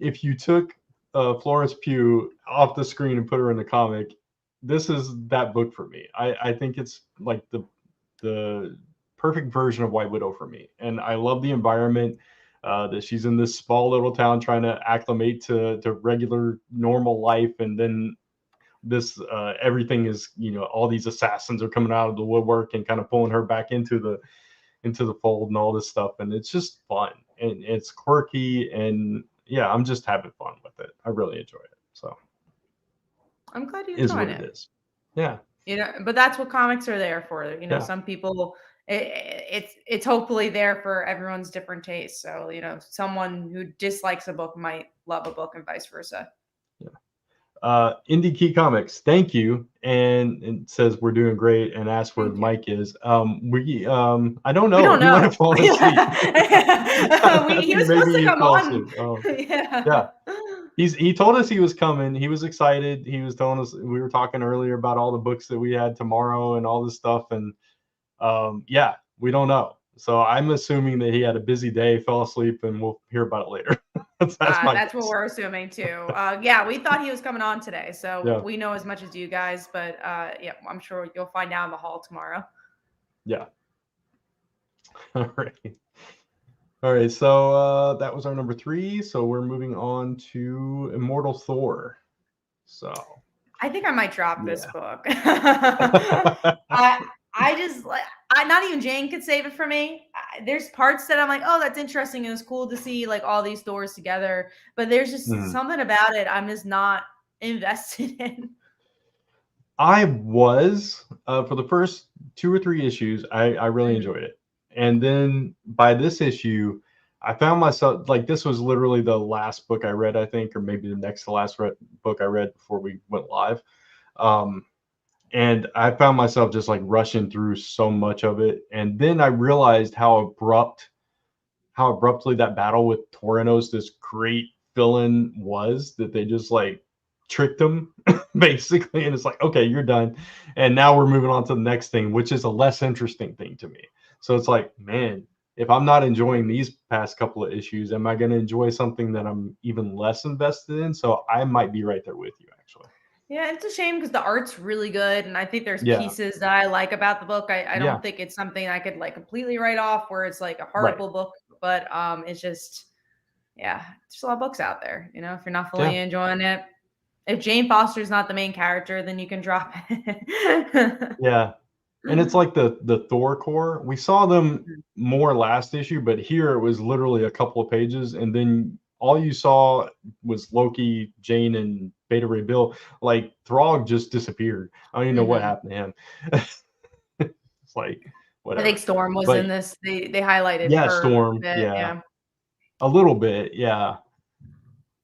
S2: if you took Florence Pugh off the screen and put her in the comic, this is that book for me. I think it's like the perfect version of White Widow for me. And I love the environment that she's in this small little town trying to acclimate to regular normal life, and then this everything is all these assassins are coming out of the woodwork and kind of pulling her back into the fold and all this stuff, and it's just fun and it's quirky, and yeah, I'm just having fun with it. I really enjoy it. So
S1: I'm glad you're
S2: is what
S1: enjoying
S2: it
S1: it.
S2: is. Yeah,
S1: But that's what comics are there for.
S2: yeah,
S1: Some people, it's hopefully there for everyone's different tastes. So, someone who dislikes a book might love a book and vice versa.
S2: yeah. Indie Key Comics, thank you, and it says we're doing great, and asks where
S1: Thank you.
S2: Mike is. We I don't
S1: We
S2: know.
S1: don't
S2: He might
S1: know.
S2: have fallen asleep.
S1: He was supposed
S2: Maybe
S1: to
S2: he
S1: come
S2: fell
S1: on.
S2: asleep. Oh,
S1: Yeah.
S2: yeah. He told us he was coming. He was excited. He was telling us, we were talking earlier about all the books that we had tomorrow and all this stuff, and yeah, we don't know. So I'm assuming that he had a busy day, fell asleep, and we'll hear about it later. That's my
S1: That's what
S2: guess.
S1: we're assuming too. Yeah, we thought he was coming on today, so
S2: Yeah,
S1: we know as much as you guys. But yeah, I'm sure you'll find out in the hall tomorrow.
S2: yeah. All right. All right. So that was our number 3. So we're moving on to Immortal Thor. So
S1: I think I might drop this
S2: yeah.
S1: book. I just like not even Jane could save it for me. There's parts that I'm like, oh, that's interesting. It was cool to see like all these Thors together, but there's just
S2: Mhm.
S1: something about it I'm just not invested in.
S2: I was for the first 2 or 3 issues. I really
S1: Mhm.
S2: enjoyed it, and then by this issue, I found myself like this was literally the last book I read, I think, or maybe the next to last book I read before we went live. Um, and I found myself just like rushing through so much of it, and then I realized how abruptly that battle with Torinos, this great villain, was, that they just like tricked him basically, and it's like, okay, you're done, and now we're moving on to the next thing, which is a less interesting thing to me. So it's like, man, if I'm not enjoying these past couple of issues, am I going to enjoy something that I'm even less invested in? So I might be right there with you, actually.
S1: Yeah, it's a shame because the art's really good, and I think there's
S2: Yeah,
S1: pieces that I like about the book. I
S2: yeah,
S1: don't think it's something I could like completely write off where it's like a
S2: right,
S1: horrible book, but it's just yeah, there's a lot of books out there. If you're not fully
S2: yeah.
S1: enjoying it, if Jane Foster's not the main character, then you can drop it.
S2: Yeah, and it's like the Thor core. We saw them more last issue, but here it was literally a couple of pages, and then all you saw was Loki, Jane, and Beta Ray Bill. Like Throg just disappeared. I don't even know what
S1: Mhm.
S2: happened to him. It's like
S1: I think
S2: whatever.
S1: Storm was
S2: But
S1: in this. They highlighted
S2: yeah,
S1: her a
S2: Storm.
S1: bit.
S2: Yeah,
S1: Yeah.
S2: a little bit. Yeah,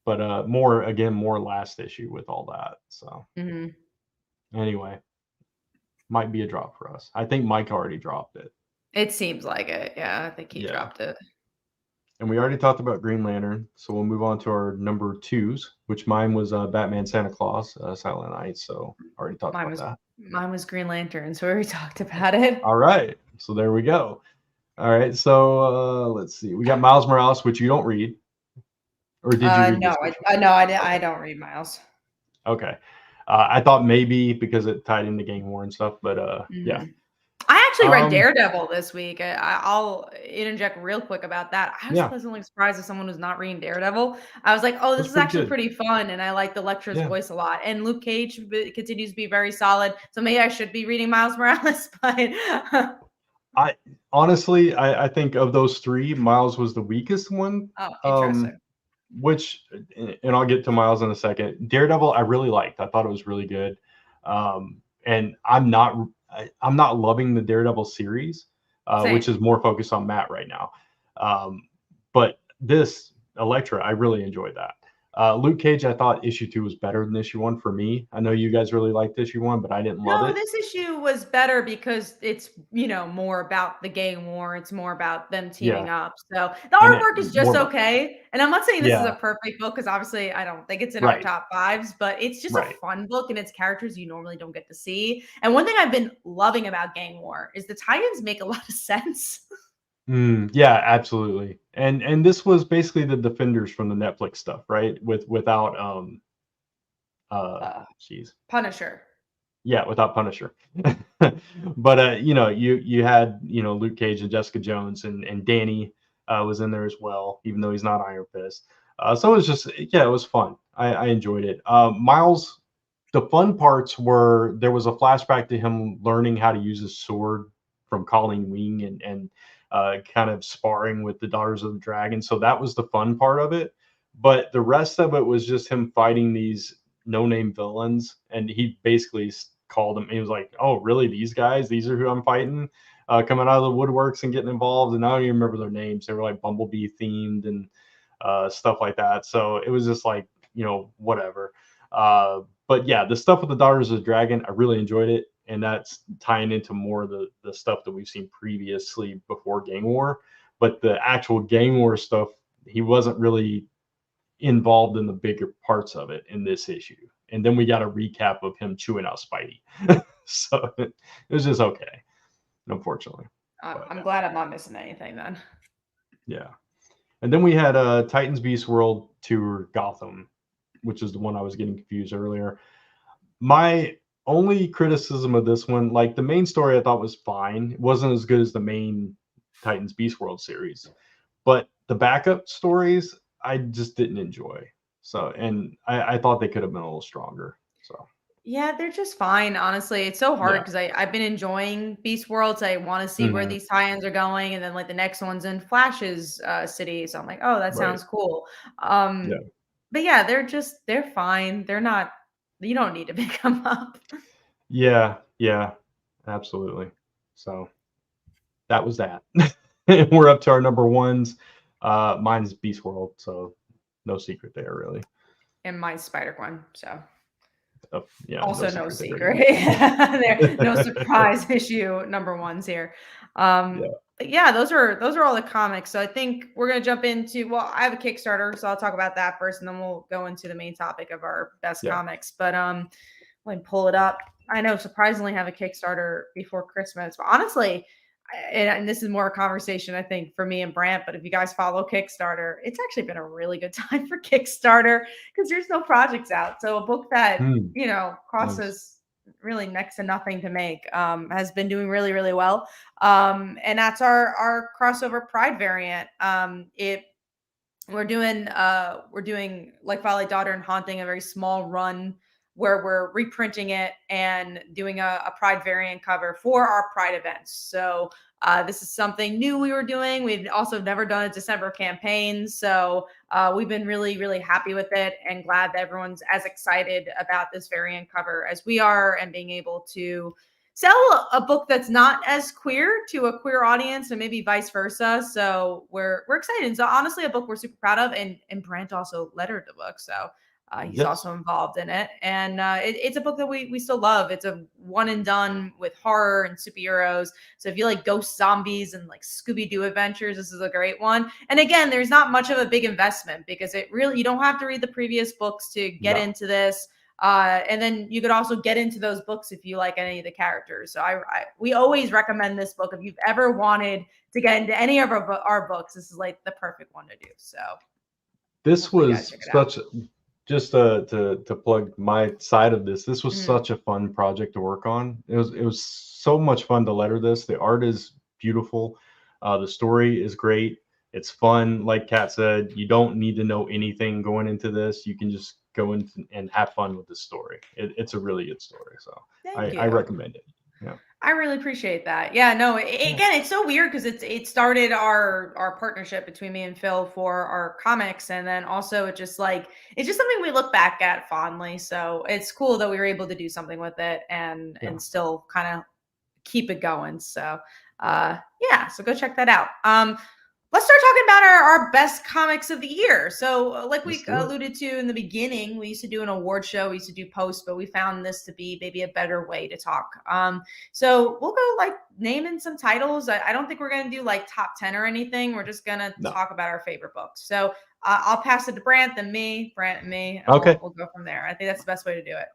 S2: but more again, more last issue with all that. So
S1: Mhm.
S2: anyway, might be a drop for us. I think Mike already dropped it.
S1: It seems like it. Yeah, I think he
S2: Yeah.
S1: dropped it.
S2: And we already talked about Green Lantern, so we'll move on to our number 2s, which mine was Batman Santa Claus, Silent Night. So already talked
S1: Mine
S2: about
S1: was
S2: that.
S1: mine was Green Lantern, so we already talked about it.
S2: All right, so there we go. All right, so let's see. We got Miles Morales, which you don't read, or did you read
S1: No,
S2: this issue?
S1: no, I
S2: Okay,
S1: don't read Miles.
S2: okay. I thought maybe because it tied into Gang War and stuff, but yeah.
S1: Mhm. I actually read
S2: Um,
S1: Daredevil this week. I'll interject real quick about that. I was
S2: yeah,
S1: pleasantly surprised as someone who's not reading Daredevil. I was like, oh, this
S2: that's
S1: is
S2: pretty
S1: actually
S2: good.
S1: pretty fun, and I like the Lecter's
S2: Yeah.
S1: voice a lot. And Luke Cage continues to be very solid. So maybe I should be reading Miles Morales, but
S2: I honestly, I think of those three, Miles was the weakest one.
S1: Oh,
S2: Um,
S1: interesting.
S2: which, and I'll get to Miles in a second. Daredevil, I really liked. I thought it was really good. And I'm not loving the Daredevil series, which
S1: Same.
S2: is more focused on Matt right now. Um, but this Elektra, I really enjoyed that. Luke Cage, I thought issue 2 was better than issue 1 for me. I know you guys really liked issue 1, but I didn't love
S1: No,
S2: it.
S1: this issue was better because it's, more about the gang war. It's more about them
S2: Yeah,
S1: teaming up. So the
S2: and it
S1: artwork is
S2: more
S1: just
S2: about
S1: okay. And I'm not saying this is a
S2: yeah,
S1: perfect book because obviously I don't think it's in our
S2: right,
S1: top fives, but it's just a
S2: right.
S1: fun book and it's characters you normally don't get to see. And one thing I've been loving about Gang War is the tie-ins make a lot of sense.
S2: Yeah, absolutely. And this was basically the Defenders from the Netflix stuff, right? Without uh
S1: Uh,
S2: jeez.
S1: Punisher.
S2: Yeah, without Punisher. But you had, Luke Cage and Jessica Jones and Danny was in there as well, even though he's not Iron Fist. So it was just yeah, it was fun. I enjoyed it. Miles, the fun parts were there was a flashback to him learning how to use his sword from Colleen Wing and kind of sparring with the Daughters of the Dragon. So that was the fun part of it. But the rest of it was just him fighting these no-name villains, and he basically called them. He was like, "Oh, really? These guys? These are who I'm fighting." Coming out of the woodworks and getting involved, and I don't even remember their names. They were like Bumblebee themed and stuff like that. So it was just like, whatever. But yeah, the stuff with the Daughters of the Dragon, I really enjoyed it, and that's tying into more of the stuff that we've seen previously before Gang War. But the actual Gang War stuff, he wasn't really involved in the bigger parts of it in this issue. And then we got a recap of him chewing out Spidey. So it was just okay, unfortunately. But
S1: I'm glad I'm not missing anything then.
S2: yeah. And then we had Titans Beast World Tour Gotham, which is the one I was getting confused earlier. My only criticism of this one, like the main story I thought was fine. It wasn't as good as the main Titans Beast World series. But the backup stories I just didn't enjoy. So and I thought they could have been a little stronger. So
S1: Yeah, they're just fine, honestly. It's so hard
S2: yeah.
S1: because I've been enjoying Beast Worlds. I want to see where
S2: Hmm.
S1: these tie-ins are going, and then like the next one's in Flash's city. So I'm like, oh, that
S2: Right.
S1: sounds cool.
S2: Yeah.
S1: But yeah, they're fine. They're not. You don't need to pick them up.
S2: Yeah. Yeah. Absolutely. So that was that. We're up to our number ones. Mine's Beast World, so no secret there really.
S1: And my Spider-Gwen. So
S2: Oh, yeah, no
S1: also no
S2: secret there
S1: secret.
S2: either.
S1: There, no surprise issue number ones here.
S2: Yeah.
S1: But yeah, those are all the comics. So I think we're gonna jump into, well, I have a Kickstarter, so I'll talk about that first, and then we'll go into the main topic of our best
S2: Yeah.
S1: comics. But let me pull it up. I know, surprisingly, have a Kickstarter before Christmas, but honestly, and this is more a conversation I think for me and Brant. But if you guys follow Kickstarter, it's actually been a really good time for Kickstarter because there's no projects out. So a book that
S2: Hmm.
S1: costs
S2: Nice.
S1: us really next to nothing to make has been doing really really well. And that's our crossover Pride variant. It we're doing like Valley Daughter and Haunting, a very small run where we're reprinting it and doing a Pride variant cover for our Pride events. So this is something new we were doing. We've also never done a December campaign, so we've been really really happy with it and glad that everyone's as excited about this variant cover as we are, and being able to sell a book that's not as queer to a queer audience, and maybe vice versa. So we're excited. And so honestly, a book we're super proud of, and Brant also lettered the book, so he's
S2: Yes.
S1: also involved in it. And it's a book that we still love. It's a one and done with horror and superheroes. So if you like ghost zombies and like Scooby Doo adventures, this is a great one. And again, there's not much of a big investment because it really, you don't have to read the previous books to get
S2: No.
S1: into this. And then you could also get into those books if you like any of the characters. So we always recommend this book if you've ever wanted to get into any of our books. This is like the perfect one to do. So
S2: This
S1: hopefully you guys
S2: was
S1: check it out.
S2: such just to plug my side of this. This was
S1: Mhm.
S2: such a fun project to work on. It was so much fun to letter this. The art is beautiful. The story is great. It's fun. Like Kat said, you don't need to know anything going into this. You can just go in and have fun with the story. It's a really good story. So
S1: Thank
S2: I
S1: you.
S2: recommend it. Yeah.
S1: I really appreciate that. Yeah, no,
S2: Yeah.
S1: again, it's so weird because it started our partnership between me and Phil for our comics, and then also it just like it's just something we look back at fondly. So it's cool that we were able to do something with it
S2: Yeah.
S1: and still kind of keep it going. So yeah, so go check that out. Let's start talking about our best comics of the year. So, like
S2: Let's
S1: we
S2: do it.
S1: alluded to in the beginning, we used to do an award show, we used to do posts, but we found this to be maybe a better way to talk. So we'll go like naming some titles. I don't think we're gonna do like top 10 or anything. We're just gonna
S2: No.
S1: talk about our favorite books. So I'll pass it to Brant, then me, Brant, and me, and
S2: Okay.
S1: we'll go from there. I think that's the best way to do it.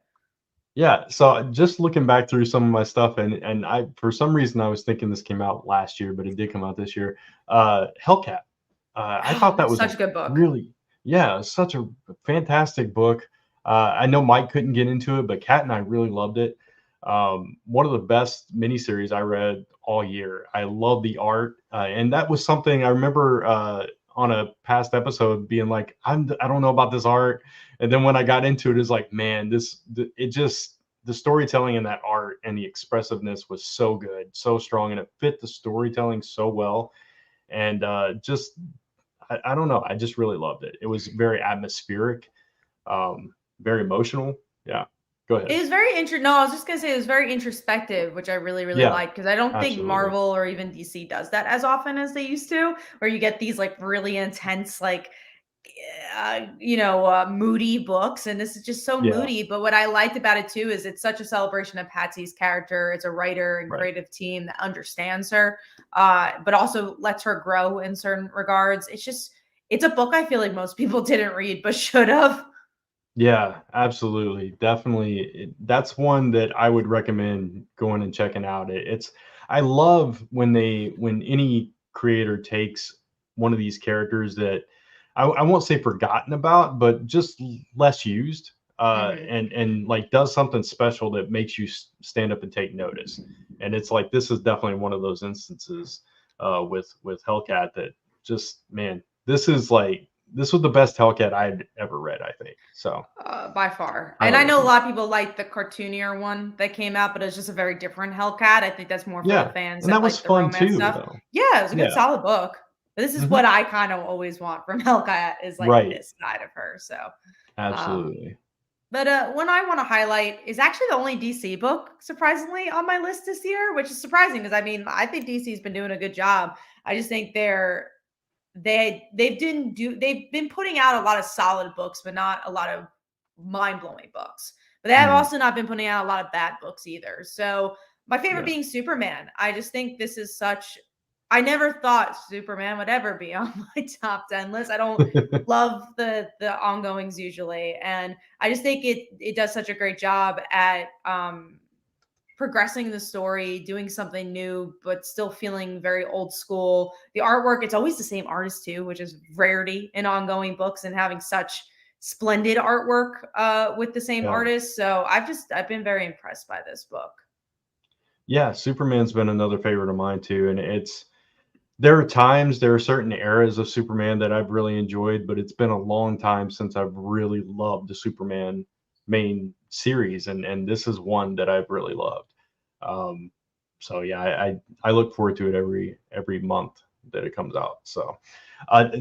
S2: Yeah, so just looking back through some of my stuff, and I for some reason I was thinking this came out last year, but it did come out this year. Hellcat. I
S1: Oh,
S2: thought that
S1: it's
S2: was
S1: such
S2: a
S1: a good book.
S2: really, yeah, such a fantastic book. I know Mike couldn't get into it, but Kat and I really loved it. One of the best miniseries I read all year. I love the art, and that was something I remember on a past episode being like, I don't know about this art, and then when I got into it, it's like, man, it just the storytelling in that art and the expressiveness was so good, so strong, and it fit the storytelling so well. And just I don't know, I just really loved it. It was very atmospheric, very emotional. Yeah, go ahead.
S1: It was very No, I was just gonna say it was very introspective, which I really, really
S2: Yeah,
S1: liked because I don't think
S2: absolutely.
S1: Marvel or even DC does that as often as they used to, where you get these like really intense, like moody books, and this is just so
S2: Yeah,
S1: moody. But what I liked about it too is it's such a celebration of Patsy's character. It's a writer and
S2: right.
S1: creative team that understands her, but also lets her grow in certain regards. It's a book I feel like most people didn't read but should have.
S2: Yeah, absolutely. Definitely. That's one that I would recommend going and checking out. I love when any creator takes one of these characters that I won't say forgotten about, but just less used,
S1: Hmm.
S2: and like does something special that makes you stand up and take notice. And it's like this is definitely one of those instances with Hellcat that just man, this was the best Hellcat I'd ever read, I think. So
S1: By far. And
S2: highly
S1: I know a
S2: recommend.
S1: lot of people like the cartoonier one that came out, but it's just a very different Hellcat. I think that's more for the
S2: Yeah,
S1: fans
S2: and
S1: that
S2: that was
S1: like the
S2: fun
S1: romance
S2: too,
S1: stuff.
S2: though.
S1: Yeah, it was a good
S2: Yeah.
S1: solid book. But this is what
S2: Mhm.
S1: I kind of always want from Hellcat is like
S2: Right.
S1: this side of her. So um
S2: Absolutely.
S1: but one I want to highlight is actually the only DC book, surprisingly, on my list this year, which is surprising because I mean I think DC's been doing a good job. I just think they've been putting out a lot of solid books, but not a lot of mind-blowing books. But they have
S2: Mhm.
S1: also not been putting out a lot of bad books either. So my favorite
S2: Yeah.
S1: being Superman. I just think this is such I never thought Superman would ever be on my top 10 list. I don't love the ongoings usually. And I just think it does such a great job at progressing the story, doing something new, but still feeling very old school. The artwork, it's always the same artist too, which is rarity in ongoing books and having such splendid artwork with the same
S2: Yeah.
S1: artist. So I've been very impressed by this book.
S2: Yeah, Superman's been another favorite of mine too, and there are certain eras of Superman that I've really enjoyed, but it's been a long time since I've really loved the Superman main series, and this is one that I've really loved. Um, so yeah, I look forward to it every month that it comes out. So,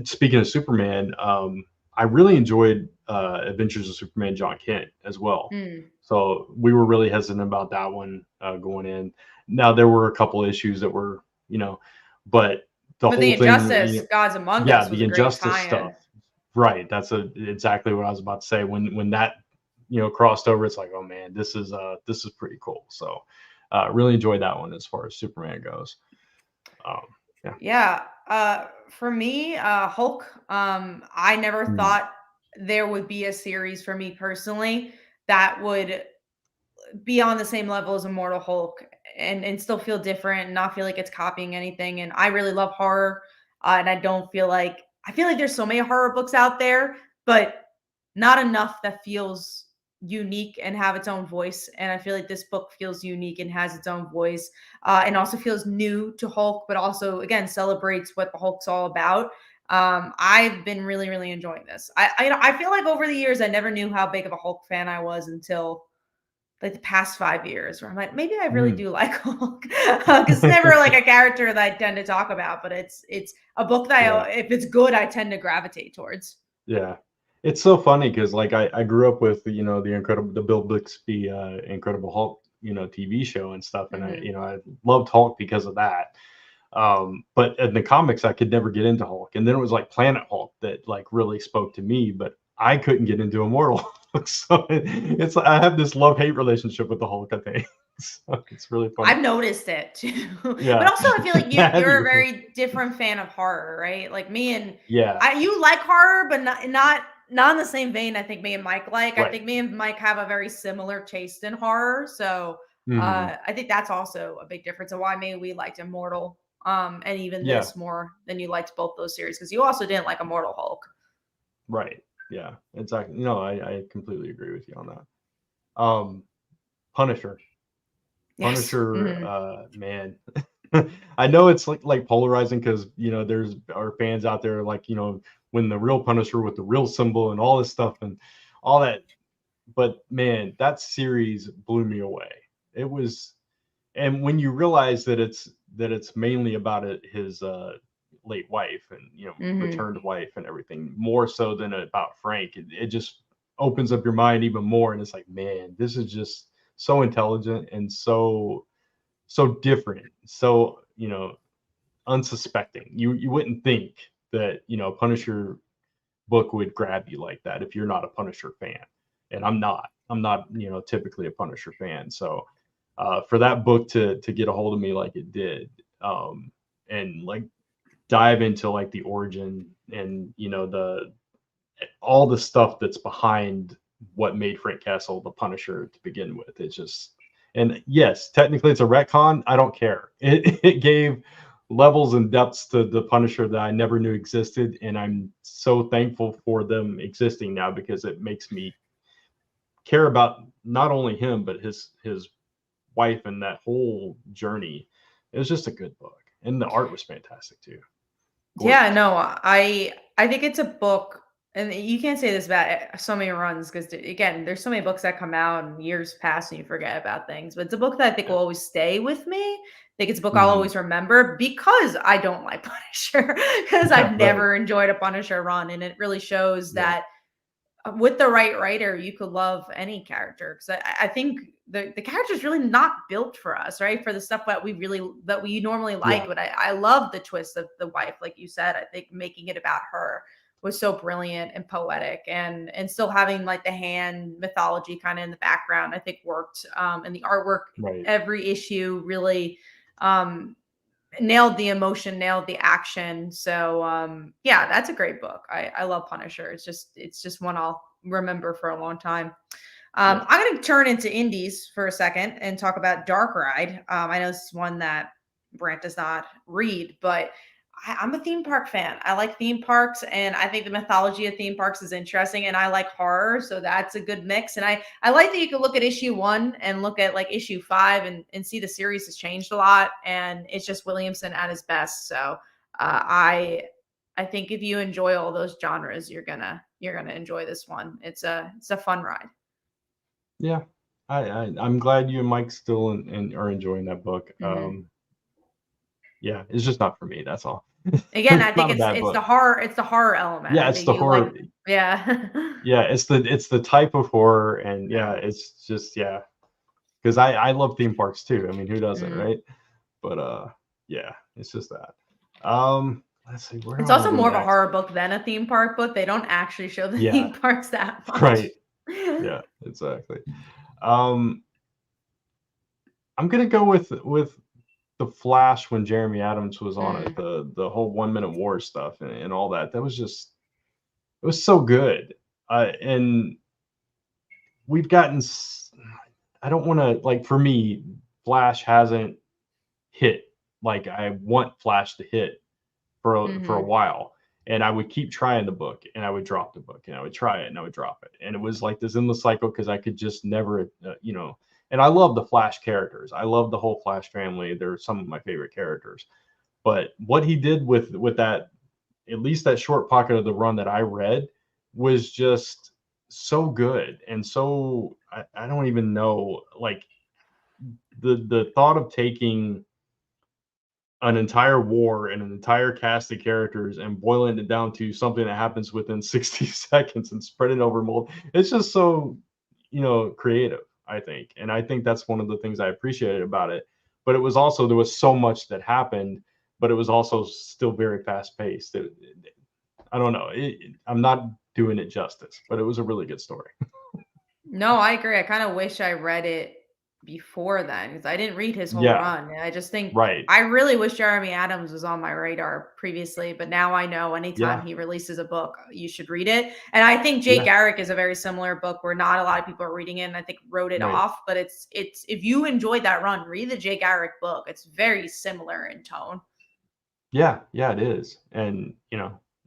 S2: speaking of Superman, I really enjoyed Adventures of Superman John Kent as well.
S1: Mm.
S2: So we were really hesitant about that one going in. Now there were a couple issues that were, you know, but the
S1: But the
S2: whole thing,
S1: Injustice, Gods Among
S2: yeah,
S1: Us was
S2: the
S1: a great
S2: injustice stuff,
S1: tie-in.
S2: right? Exactly what I was about to say. When that crossed over, it's like, oh man, this is pretty cool. So really enjoyed that one as far as Superman goes. Um, yeah.
S1: Yeah. For me, Hulk, I never
S2: Mm,
S1: thought there would be a series for me personally that would be on the same level as Immortal Hulk and still feel different and not feel like it's copying anything. And I really love horror, and I feel like there's so many horror books out there, but not enough that feels unique and have its own voice. And I feel like this book feels unique and has its own voice, and also feels new to Hulk, but also again celebrates what the Hulk's all about. I've been really, really enjoying this. I feel like over the years I never knew how big of a Hulk fan I was until like the past 5 years where I'm like, maybe I really
S2: Mm,
S1: do like Hulk, because it's never like a character that I tend to talk about, but it's a book that
S2: yeah.
S1: if it's good, I tend to gravitate towards.
S2: Yeah. It's so funny because like I grew up with, the Bill Bixby Incredible Hulk, TV show and stuff. And
S1: Hmm.
S2: I loved Hulk because of that. But in the comics, I could never get into Hulk. And then it was like Planet Hulk that like really spoke to me, but I couldn't get into Immortal Hulk. So it's I have this love-hate relationship with the Hulk, I think. So it's really funny.
S1: I've noticed it too. But
S2: Yeah.
S1: also I feel like
S2: Have
S1: you're a
S2: you?
S1: very different fan of horror, right? Like me and
S2: Yeah.
S1: you like horror, but not in the same vein I think me and Mike like. I
S2: Right.
S1: think me and Mike have a very similar taste in horror. So
S2: Hmm.
S1: I think that's also a big difference of why maybe we liked Immortal and even
S2: Yeah.
S1: this more than you liked both those series, because you also didn't like Immortal Hulk.
S2: Right. Yeah. Exactly. No, I completely agree with you on that. Punisher.
S1: Yes.
S2: Punisher,
S1: Hmm.
S2: man. I know it's like polarizing because there's our fans out there like when the real Punisher with the real symbol and all this stuff and all that. But man, that series blew me away. It was, and when you realize that it's mainly about his late wife and
S1: Hmm.
S2: returned wife and everything, more so than about Frank, it just opens up your mind even more. And it's like, man, this is just so intelligent and so different, so unsuspecting. You wouldn't think that a Punisher book would grab you like that if you're not a Punisher fan. And I'm not typically a Punisher fan. So for that book to get a hold of me like it did, and like dive into like the origin and the all the stuff that's behind what made Frank Castle the Punisher to begin with. It's just, and yes, technically it's a retcon. I don't care. It gave levels and depths to the Punisher that I never knew existed, and I'm so thankful for them existing now because it makes me care about not only him but his wife and that whole journey. It was just a good book, and the art was fantastic too.
S1: Yeah,
S2: Gorgeous.
S1: no, I think it's a book, and you can't say this about so many runs because again, there's so many books that come out and years pass and you forget about things. But it's a book that I think
S2: Yeah.
S1: will always stay with me. I think it's a book I'll
S2: Hmm.
S1: always remember because I don't like Punisher, because I've
S2: Right.
S1: never enjoyed a Punisher run, and it really shows
S2: Yeah.
S1: that with the right writer, you could love any character. Because I think the character is really not built for us, right? For the stuff that we normally like.
S2: Yeah.
S1: But I love the twist of the wife, like you said. I think making it about her was so brilliant and poetic, and still having like the hand mythology kind of in the background, I think worked. And the artwork,
S2: Right.
S1: every issue really um nailed the emotion, nailed the action. So yeah, that's a great book. I love Punisher. It's just one I'll remember for a long time.
S2: Yeah.
S1: I'm going to turn into indies for a second and talk about Dark Ride. I know this is one that Brant does not read, but I'm a theme park fan. I like theme parks, and I think the mythology of theme parks is interesting. And I like horror, so that's a good mix. And I like that you can look at issue 1 and look at like issue 5 and see the series has changed a lot, and it's just Williamson at his best. So I think if you enjoy all those genres, you're gonna enjoy this one. It's a fun ride.
S2: Yeah, I'm glad you and Mike still are enjoying that book.
S1: Mhm.
S2: Yeah, it's just not for me. That's all.
S1: Again, I
S2: It's
S1: think
S2: not a
S1: it's
S2: bad
S1: it's the
S2: book.
S1: horror it's the horror element.
S2: Yeah,
S1: I
S2: it's
S1: think
S2: the
S1: you like,
S2: horror.
S1: yeah.
S2: Yeah, it's the type of horror, and yeah,
S1: Yeah.
S2: it's just yeah. Because I love theme parks too. I mean, who doesn't,
S1: Mhm.
S2: right? But yeah, it's just that. Let's see, where do
S1: It's
S2: I want
S1: also
S2: to go
S1: more of a
S2: next?
S1: horror book than a theme park book. They don't actually show the
S2: Yeah,
S1: theme parks that much.
S2: right. Yeah, exactly. Um, I'm gonna go with the Flash when Jeremy Adams was on it,
S1: Mm,
S2: the whole 1 minute war stuff and all that. That was just it was so good. And we've gotten I don't want to like for me, Flash hasn't hit like I want Flash to hit for a
S1: mhm.
S2: while. And I would keep trying the book and I would drop the book and I would try it and I would drop it. And it was like this endless cycle because I could just never, and I love the Flash characters. I love the whole Flash family. They're some of my favorite characters. But what he did with that, at least that short pocket of the run that I read, was just so good and so I don't even know, like the thought of taking an entire war and an entire cast of characters and boiling it down to something that happens within 60 seconds and spreading over multiple, it's just so, creative, I think. And I think that's one of the things I appreciated about it. But it was also, there was so much that happened, but it was also still very fast paced. I don't know. I'm not doing it justice, but it was a really good story.
S1: No, I agree. I kind of wish I read it before then because I didn't read his whole
S2: Yeah,
S1: run. And I just think
S2: right.
S1: I really wish Jeremy Adams was on my radar previously, but now I know anytime
S2: Yeah,
S1: he releases a book, you should read it. And I think Jay
S2: yeah,
S1: Garrick is a very similar book where not a lot of people are reading it, and I think wrote it
S2: right.
S1: off. But it's if you enjoyed that run, read the Jay Garrick book. It's very similar in tone.
S2: Yeah, yeah, it is. And,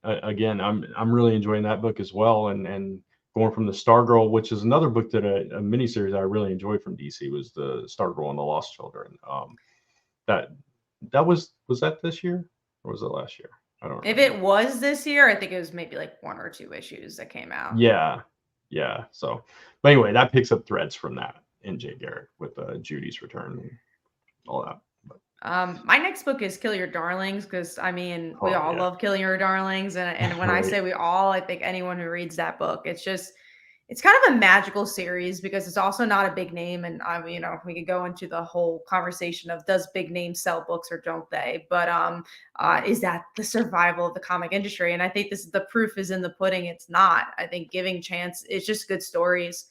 S2: again, I'm really enjoying that book as well. And going from the Stargirl, which is another book that a miniseries I really enjoyed from DC, was the Stargirl and the Lost Children. That was that this year or was it last year? I don't
S1: If
S2: remember.
S1: it was this year, I think it was maybe like one or two issues that came out.
S2: Yeah, yeah. So, but anyway, that picks up threads from that in Jay Garrick with Judy's return and all that. But,
S1: My next book is Kill Your Darlings because I mean we
S2: oh
S1: all
S2: yeah,
S1: love Kill Your Darlings, and when I
S2: right.
S1: say we all, I think anyone who reads that book, it's kind of a magical series because it's also not a big name, and we could go into the whole conversation of does big names sell books or don't they? But is that the survival of the comic industry? And I think this is the proof is in the pudding. It's not. I think giving chance, it's just good stories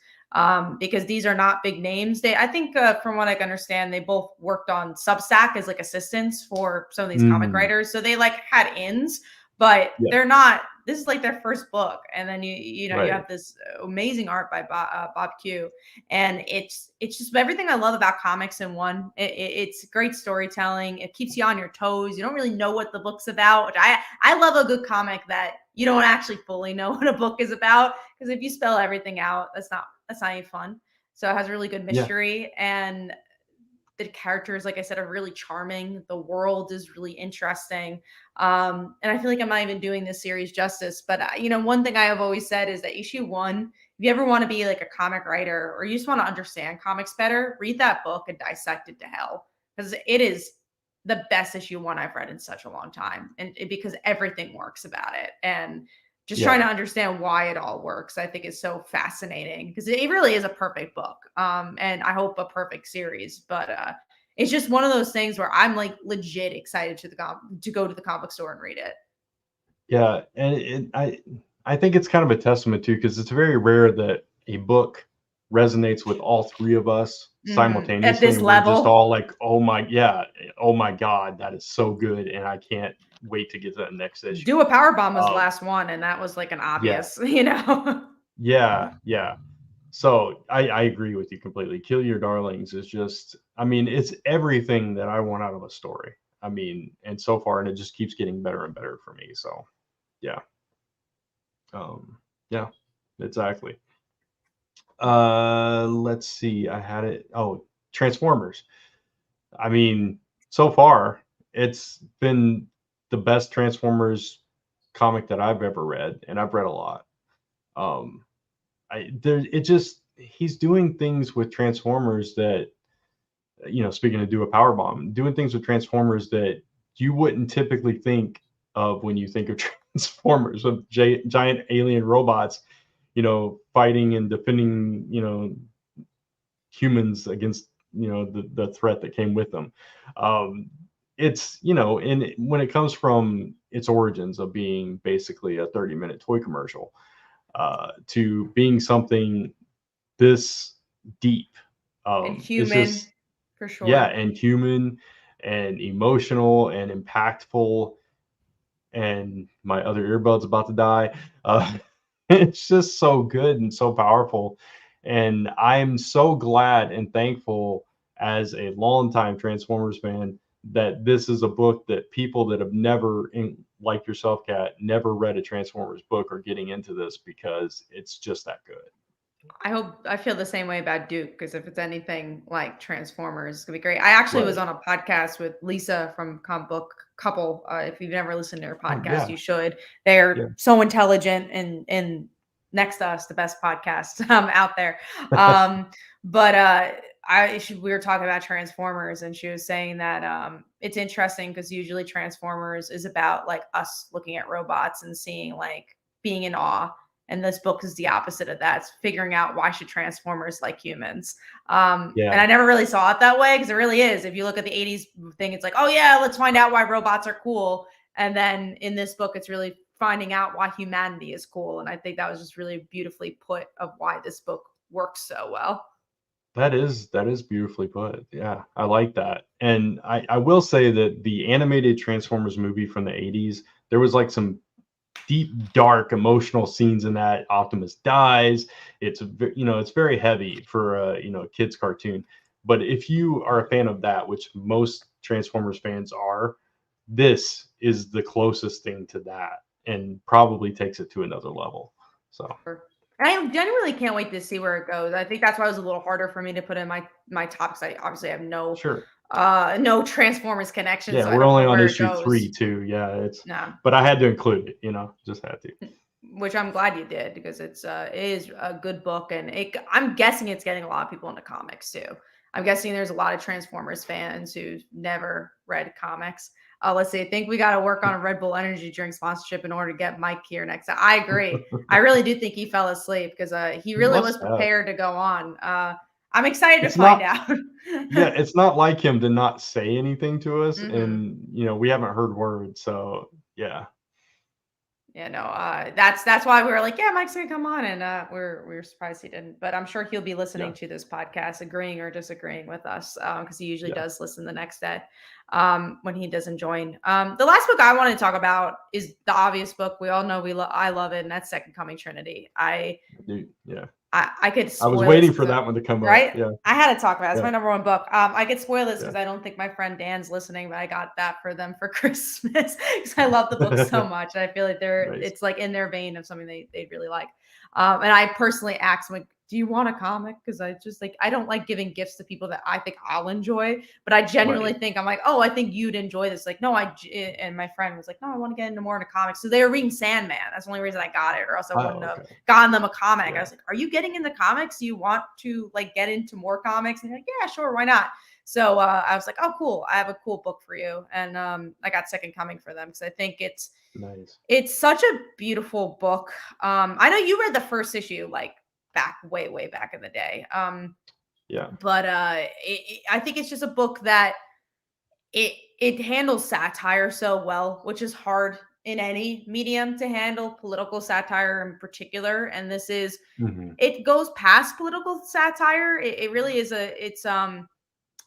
S1: because these are not big names. I think, from what I can understand, they both worked on Substack as like assistants for some of these comic
S2: Hmm.
S1: writers, so they like had ins, but
S2: Yeah,
S1: they're not. This is like their first book, and then you
S2: right.
S1: have this amazing art by Bob Q, and it's just everything I love about comics in one. It's great storytelling. It keeps you on your toes. You don't really know what the book's about. Which I love a good comic that you don't actually fully know what a book is about because if you spell everything out, that's not even fun. So it has a really good
S2: Yeah,
S1: mystery and the characters, like I said, are really charming. The world is really interesting. And I feel like I'm not even doing this series justice. But one thing I have always said is that issue one, if you ever want to be like a comic writer or you just want to understand comics better, read that book and dissect it to hell because it is the best issue one I've read in such a long time, and because everything works about it and just trying
S2: yeah.
S1: to understand why it all works, I think is so fascinating because it really is a perfect book. And I hope a perfect series, but it's just one of those things where I'm like legit excited to go to the comic store and read it.
S2: Yeah, and I think it's kind of a testament too, because it's very rare that a book resonates with all three of us
S1: At
S2: simultaneously,
S1: this
S2: and we're just
S1: level,
S2: all like, "Oh my, yeah, oh my God, that is so good," and I can't wait to get to that next issue.
S1: Do a Power Bomb was the
S2: Um,
S1: last one, and that was like an
S2: yeah,
S1: obvious,
S2: yeah, yeah. So I agree with you completely. Kill Your Darlings is just, I mean, it's everything that I want out of a story. I mean, and so far, and it just keeps getting better and better for me. So yeah. Yeah, exactly. Let's see. I had it. Oh, Transformers. I mean, so far, it's been the best Transformers comic that I've ever read, and I've read a lot. Um, it just, he's doing things with Transformers that, speaking of do a power bomb, doing things with Transformers that you wouldn't typically think of when you think of Transformers, with giant alien robots, fighting and defending, humans against, the threat that came with them. Um, it's, and when it comes from its origins of being basically a 30-minute toy commercial, to being something this deep,
S1: and
S2: it's
S1: human
S2: just,
S1: for
S2: yeah,
S1: sure.
S2: and human and emotional and impactful. And my other earbud's about to die. It's just so good and so powerful. And I'm so glad and thankful as a longtime Transformers fan that this is a book that people that have never, like yourself, Kat, never read a Transformers book are getting into this because it's just that good.
S1: I feel the same way about Duke because if it's anything like Transformers, it's gonna be great. I actually was
S2: Right.
S1: on a podcast with Lisa from Comic Book Couple. If you've never listened to her
S2: Oh
S1: podcast,
S2: yeah.
S1: you should.
S2: Yeah.
S1: They're so intelligent and next to us, the best podcast out there. Um, but we were talking about Transformers, and she was saying that it's interesting because usually Transformers is about like us looking at robots and seeing like being in awe. And this book is the opposite of that. It's figuring out why should Transformers like humans. And
S2: Yeah,
S1: I never really saw it that way because it really is. If you look at the 80s thing, it's like, oh yeah, let's find out why robots are cool. And then in this book, it's really finding out why humanity is cool. And I think that was just really beautifully put of why this book works so well.
S2: that is beautifully put. Yeah, I like that. And I will say that the animated Transformers movie from the 80s, there was like some deep, dark, emotional scenes in that. Optimus dies. It's very heavy for a kids cartoon. But if you are a fan of that, which most Transformers fans are, this is the closest thing to that, and probably takes it to another level. So
S1: I genuinely can't wait to see where it goes. I think that's why it was a little harder for me to put in my top because I obviously have
S2: sure.
S1: no Transformers connection,
S2: Yeah,
S1: so I
S2: we're
S1: don't
S2: only
S1: know
S2: on
S1: where it
S2: issue three
S1: goes.
S2: too. Yeah,
S1: No.
S2: but I had to include it. Just had to.
S1: Which I'm glad you did because it is a good book and I'm guessing it's getting a lot of people into comics too. I'm guessing there's a lot of Transformers fans who never read comics. Let's see. I think we got to work on a Red Bull energy drink sponsorship in order to get Mike here next time. I agree. I really do think he fell asleep because he
S2: He
S1: really
S2: must
S1: was
S2: have.
S1: prepared to go on. I'm excited to
S2: It's
S1: find
S2: not.
S1: out.
S2: Yeah, it's not like him to not say anything to us,
S1: hmm
S2: and we haven't heard words. So yeah,
S1: Yeah, no, that's why we were like, yeah, Mike's gonna come on, and we're surprised he didn't, but I'm sure he'll be listening
S2: yeah,
S1: to this podcast, agreeing or disagreeing with us, because he usually
S2: yeah,
S1: does listen the next day, when he doesn't join. The last book I want to talk about is the obvious book we all know I love it, and that's Second Coming Trinity.
S2: dude, yeah.
S1: I could
S2: I was
S1: spoil this
S2: waiting for
S1: because
S2: that one to come up.
S1: right?
S2: Yeah,
S1: I had to talk about it. It's
S2: yeah,
S1: my number one book. I could spoil this
S2: yeah.
S1: because I don't think my friend Dan's listening, but I got that for them for Christmas because I love the book so much. I feel like
S2: Nice.
S1: it's like in their vein of something they'd really like. And I personally asked them, like, do you want a comic? Because I just like I don't like giving gifts to people that I think I'll enjoy, but I genuinely
S2: Right.
S1: think I'm like, oh, I think you'd enjoy this. Like, no, and my friend was like, no, I want to get into more into comics. So they were reading Sandman. That's the only reason I got it, or else I wouldn't
S2: Oh,
S1: have
S2: okay.
S1: gotten them a comic. I
S2: Yeah.
S1: was like, are you getting into comics? Do you want to like get into more comics? And they're like, yeah, sure, why not? So I was like, oh, cool. I have a cool book for you. And I got Second Coming for them because I think
S2: Nice.
S1: it's such a beautiful book. I know you read the first issue like back way back in the day.
S2: Yeah.
S1: But I think it's just a book that it handles satire so well, which is hard in any medium to handle political satire in particular. And this is
S2: Hmm.
S1: it goes past political satire. It really is it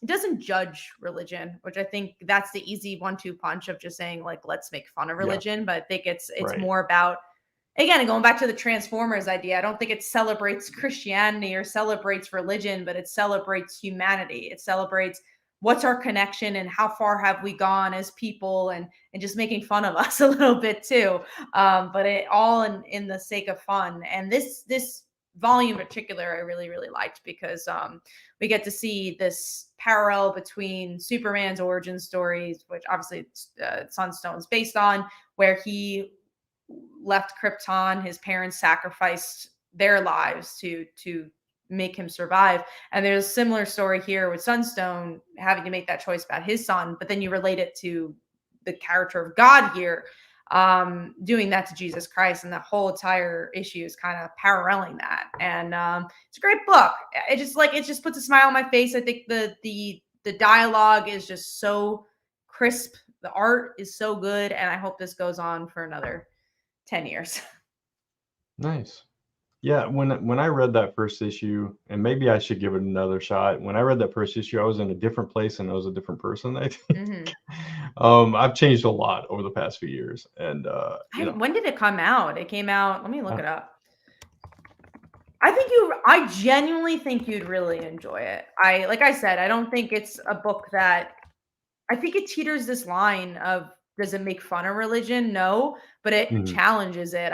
S1: doesn't judge religion, which I think that's the easy 1-2 punch of just saying like let's make fun of
S2: Yeah.
S1: religion. But I think it's
S2: Right.
S1: more about again going back to the Transformers idea. I don't think it celebrates Christianity or celebrates religion, but it celebrates humanity. It celebrates what's our connection and how far have we gone as people and just making fun of us a little bit too, but it all in the sake of fun. And this volume in particular I really liked because we get to see this parallel between Superman's origin stories, which obviously Sunstone's based on, where he left Krypton. His parents sacrificed their lives to make him survive. And there's a similar story here with Sunstone having to make that choice about his son, but then you relate it to the character of God here, doing that to Jesus Christ, and the whole entire issue is kind of paralleling that. And it's a great book. It just puts a smile on my face. I think the dialogue is just so crisp. The art is so good, and I hope this goes on for another 10 years.
S2: Nice. Yeah, when I read that first issue, and maybe I should give it another shot. When I read that first issue, I was in a different place and I was a different person, I think.
S1: hmm
S2: I've changed a lot over the past few years, and
S1: When did it come out? It came out. Let me look
S2: uh,
S1: it up. I genuinely think you'd really enjoy it. Like I said, I don't think it's a book that, I think it teeters this line of, does it make fun of religion? No, but it
S2: mhm,
S1: challenges it.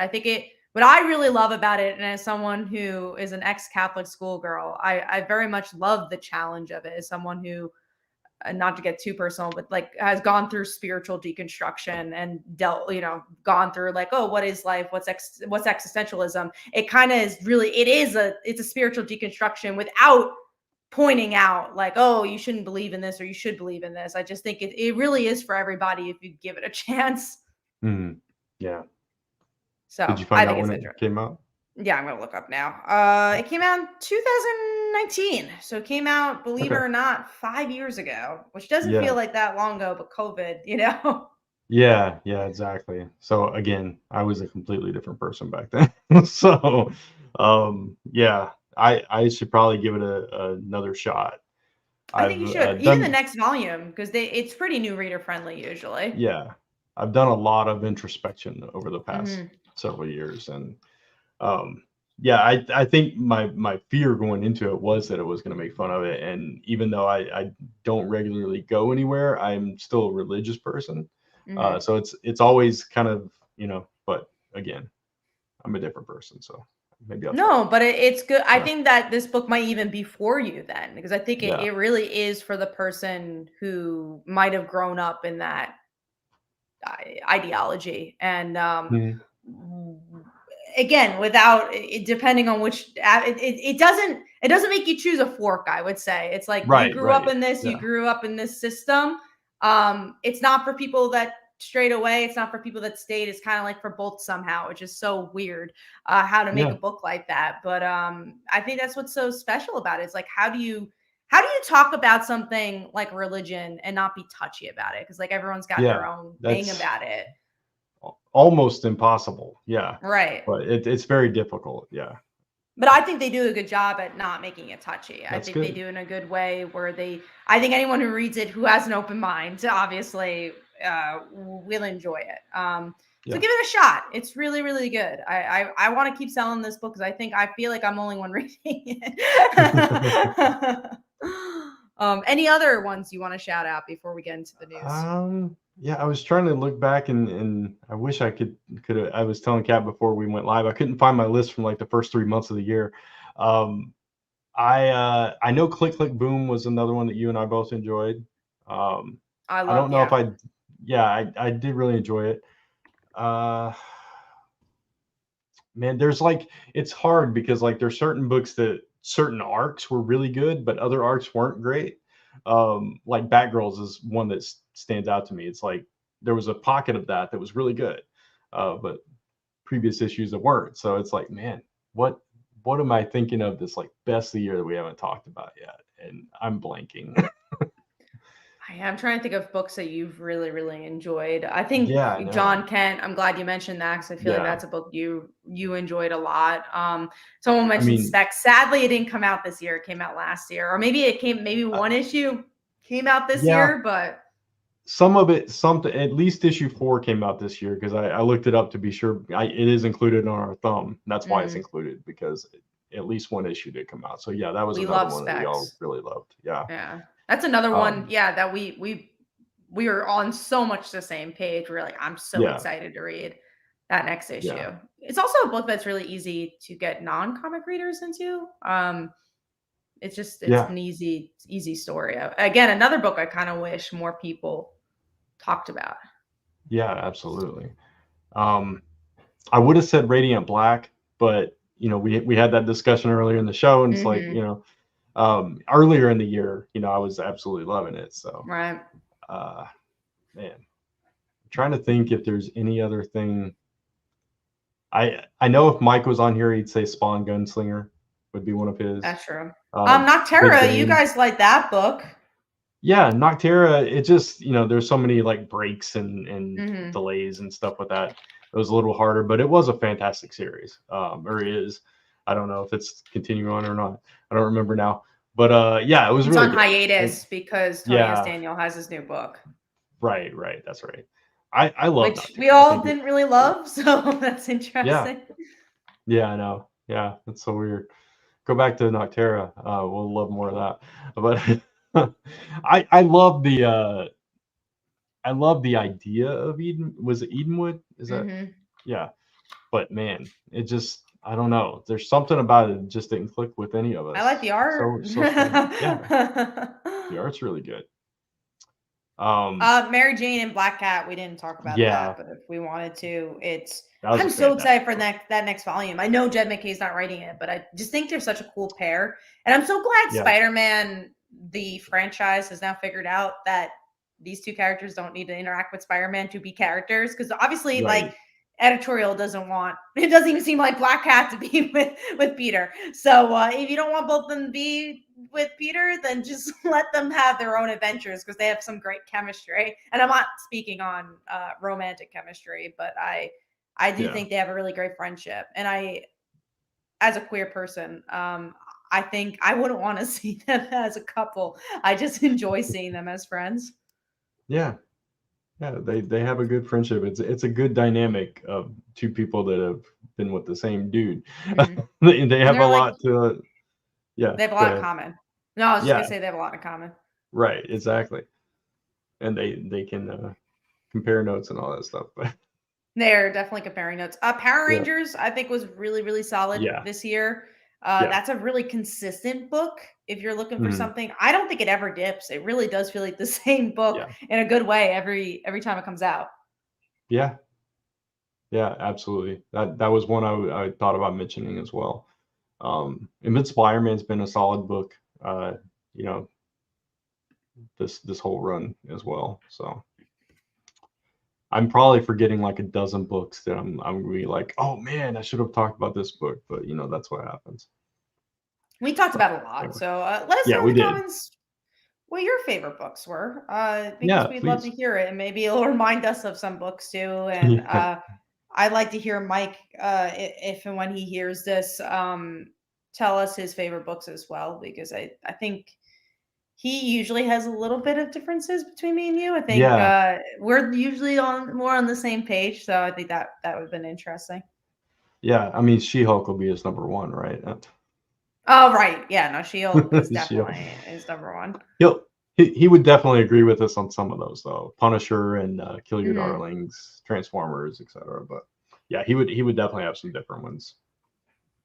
S1: What I really love about it, and as someone who is an ex-Catholic schoolgirl, I very much love the challenge of it as someone who not to get too personal, but like has gone through spiritual deconstruction and dealt, gone through like, oh, what is life? What's existentialism? It kind of is really, it's a spiritual deconstruction without pointing out like, oh, you shouldn't believe in this or you should believe in this. I just think it really is for everybody if you give it a chance.
S2: Yeah.
S1: So
S2: Did you
S1: I
S2: find out
S1: think it's
S2: when it
S1: interesting.
S2: came out?
S1: Yeah, I'm gonna look up now. It came out in 2019, so it came out, believe it
S2: Okay.
S1: or not, 5 years ago, which doesn't
S2: Yeah.
S1: feel like that long ago, but COVID.
S2: Yeah, exactly. So again, I was a completely different person back then. So yeah, I should probably give it another shot.
S1: I think
S2: I've
S1: you should, even the
S2: done
S1: next volume, because it's pretty new reader friendly usually.
S2: yeah, I've done a lot of introspection over the past
S1: Hmm.
S2: several years, and um yeah, I think my fear going into it was that it was going to make fun of it, and even though I don't regularly go anywhere, I'm still a religious person.
S1: Hmm.
S2: So it's always kind of, but again, I'm a different person, so maybe I'll try
S1: No,
S2: it.
S1: but it's good. I
S2: Yeah,
S1: think that this book might even be for you then, because I think it,
S2: yeah.
S1: it really is for the person who might have grown up in that ideology. And
S2: Mhm.
S1: again, without it, depending on which it doesn't make you choose a fork. I would say it's like you
S2: Right,
S1: grew up
S2: right.
S1: in this, you
S2: Yeah,
S1: grew up in this system. It's not for people that strayed away, it's not for people that stayed. It's kind of like for both somehow, which is so weird, how to make a
S2: yeah,
S1: book like that. But I think that's what's so special about it. It's like, how do you talk about something like religion and not be touchy about it? Because like everyone's got their
S2: yeah.
S1: own thing
S2: That's
S1: about it.
S2: almost impossible. Yeah,
S1: Right.
S2: but it's very difficult. Yeah,
S1: But I think they do a good job at not making it touchy. I
S2: that's
S1: think they
S2: good.
S1: do in a good way where I think anyone who reads it who has an open mind, obviously, will enjoy it. So
S2: Yeah.
S1: give it a shot. It's really, really good. I want to keep selling this book because I feel like I'm the only one reading it. Any other ones you want to shout out before we get into the news?
S2: Yeah, I was trying to look back, and I wish I could have. I was telling Kat before we went live, I couldn't find my list from like the first 3 months of the year. Um, I know Click Click Boom was another one that you and I both enjoyed. Um,
S1: I
S2: I don't
S1: love,
S2: know if
S1: yeah.
S2: yeah, I did really enjoy it. Uh, Man, there's like it's hard because like there's certain books that certain arcs were really good, but other arcs weren't great. Like Batgirls is one that stands out to me. It's like there was a pocket of that was really good, but previous issues that weren't. So it's like, man, what what am I thinking of this like best of the year that we haven't talked about yet? And I'm blanking.
S1: I'm trying to think of books that you've really, really enjoyed. I think
S2: Yeah, I
S1: John
S2: know.
S1: Kent. I'm glad you mentioned that because I feel like
S2: Yeah,
S1: that's a book you enjoyed a lot. Someone
S2: I
S1: mentioned
S2: mean,
S1: Spec. Sadly, it didn't come out this year. It came out last year, or maybe
S2: uh,
S1: one issue came out this
S2: yeah,
S1: year. But
S2: some of it, something at least issue 4 came out this year because I looked it up to be sure. It is included on our thumb. That's why it's
S1: mm,
S2: included because at least one issue did come out. So yeah, that was
S1: we
S2: another
S1: love
S2: one that we all
S1: Specs.
S2: really loved. Yeah.
S1: Yeah, that's another one.
S2: Um,
S1: Yeah, that we are on so much the same page. We're like, I'm so
S2: yeah.
S1: excited to read that next
S2: Yeah.
S1: issue. It's also a book that's really easy to get non-comic readers into. It's
S2: Yeah.
S1: an easy story. Again, another book I kind of wish more people talked about.
S2: Yeah. Absolutely. Um, I would have said Radiant Black, but we had that discussion earlier in the show, and it's like
S1: Hmm.
S2: earlier in the year, I was absolutely loving it. So,
S1: Right.
S2: uh, man, I'm trying to think if there's any other thing. I know if Mike was on here, he'd say Spawn Gunslinger would be one of his.
S1: That's true.
S2: Uh, Big
S1: Noctera, you
S2: Bang.
S1: guys like that book?
S2: Yeah, Noctera, it just, there's so many like breaks and
S1: Hmm.
S2: delays and stuff with that. It was a little harder, but it was a fantastic series. Or is. I don't know if it's continuing on or not. I don't remember now. But yeah, it was
S1: It's
S2: really
S1: on
S2: good.
S1: hiatus because Tony S.
S2: Yeah,
S1: Daniel has his new book,
S2: right, right. That's right. I love
S1: which we
S2: Noctera. I
S1: all
S2: think
S1: didn't really
S2: great.
S1: love. So that's
S2: Yeah,
S1: interesting.
S2: yeah, I know. Yeah, that's so weird. Go back to Noctera. We'll love more of that. But I love the idea of Eden. Was it Edenwood? Is that
S1: Hmm.
S2: yeah? But man, it just I don't know. There's something about it that just didn't click with any of
S1: I like
S2: us.
S1: the art.
S2: So strange. Yeah, the art's really good.
S1: Mary Jane and Black Cat, we didn't talk about that,
S2: Yeah,
S1: but if we wanted to,
S2: that was a
S1: I'm so excited
S2: fantastic
S1: for
S2: book.
S1: that next volume. I know Jed McKay's not writing it, but I just think they're such a cool pair. And I'm so glad
S2: Yeah,
S1: Spider-Man, the franchise, has now figured out that these two characters don't need to interact with Spider-Man to be characters. Because obviously, like,
S2: right.
S1: editorial doesn't want it, doesn't even seem like Black Cat to be with Peter. So if you don't want both of them to be with Peter, then just let them have their own adventures because they have some great chemistry. And I'm not speaking on romantic chemistry, but I do
S2: Yeah,
S1: think they have a really great friendship. And I, as a queer person, I think I wouldn't want to see them as a couple. I just enjoy seeing them as friends.
S2: yeah, yeah. They have a good friendship. It's a good dynamic of two people that have been with the same dude.
S1: Mhm.
S2: They
S1: And
S2: have a
S1: they're like,
S2: lot to. Yeah,
S1: they have a
S2: go
S1: lot in
S2: ahead.
S1: common. No, I was just
S2: Yeah,
S1: gonna say they have a lot in common.
S2: right. Exactly. And they can compare notes and all that stuff. But
S1: They're definitely comparing notes. Power
S2: yeah,
S1: Rangers, I think, was really, really solid
S2: yeah,
S1: this year.
S2: yeah.
S1: That's a really consistent book. If you're looking for
S2: Mhm.
S1: something, I don't think it ever dips. It really does feel like the same book
S2: Yeah,
S1: in a good way every time it comes out.
S2: yeah, yeah. Absolutely. That was one I thought about mentioning as well. Invincible Iron Man's been a solid book. Uh, you know, this whole run as well. So I'm probably forgetting like a dozen books that I'm really like, oh man, I should have talked about this book, but that's what happens.
S1: We talked
S2: But
S1: about it a lot,
S2: anyway,
S1: so let us
S2: yeah,
S1: know in
S2: we
S1: the
S2: did.
S1: comments what your favorite books were, because
S2: Yeah,
S1: we'd love to
S2: please.
S1: hear it, and maybe it'll remind us of some books too. And
S2: Yeah,
S1: I'd like to hear Mike, if and when he hears this, tell us his favorite books as well, because I think he usually has a little bit of differences between me and you. I think
S2: yeah,
S1: we're usually on more on the same page, so I think that would have been interesting.
S2: yeah. I mean, She-Hulk will be his number one, right?
S1: Oh right, yeah, no, She-Hulk is
S2: She-Hulk.
S1: definitely is number one.
S2: He'll he would definitely agree with us on some of those though. Punisher and Kill Your
S1: Hmm.
S2: Darlings, Transformers, etc. But yeah, he would definitely have some different ones.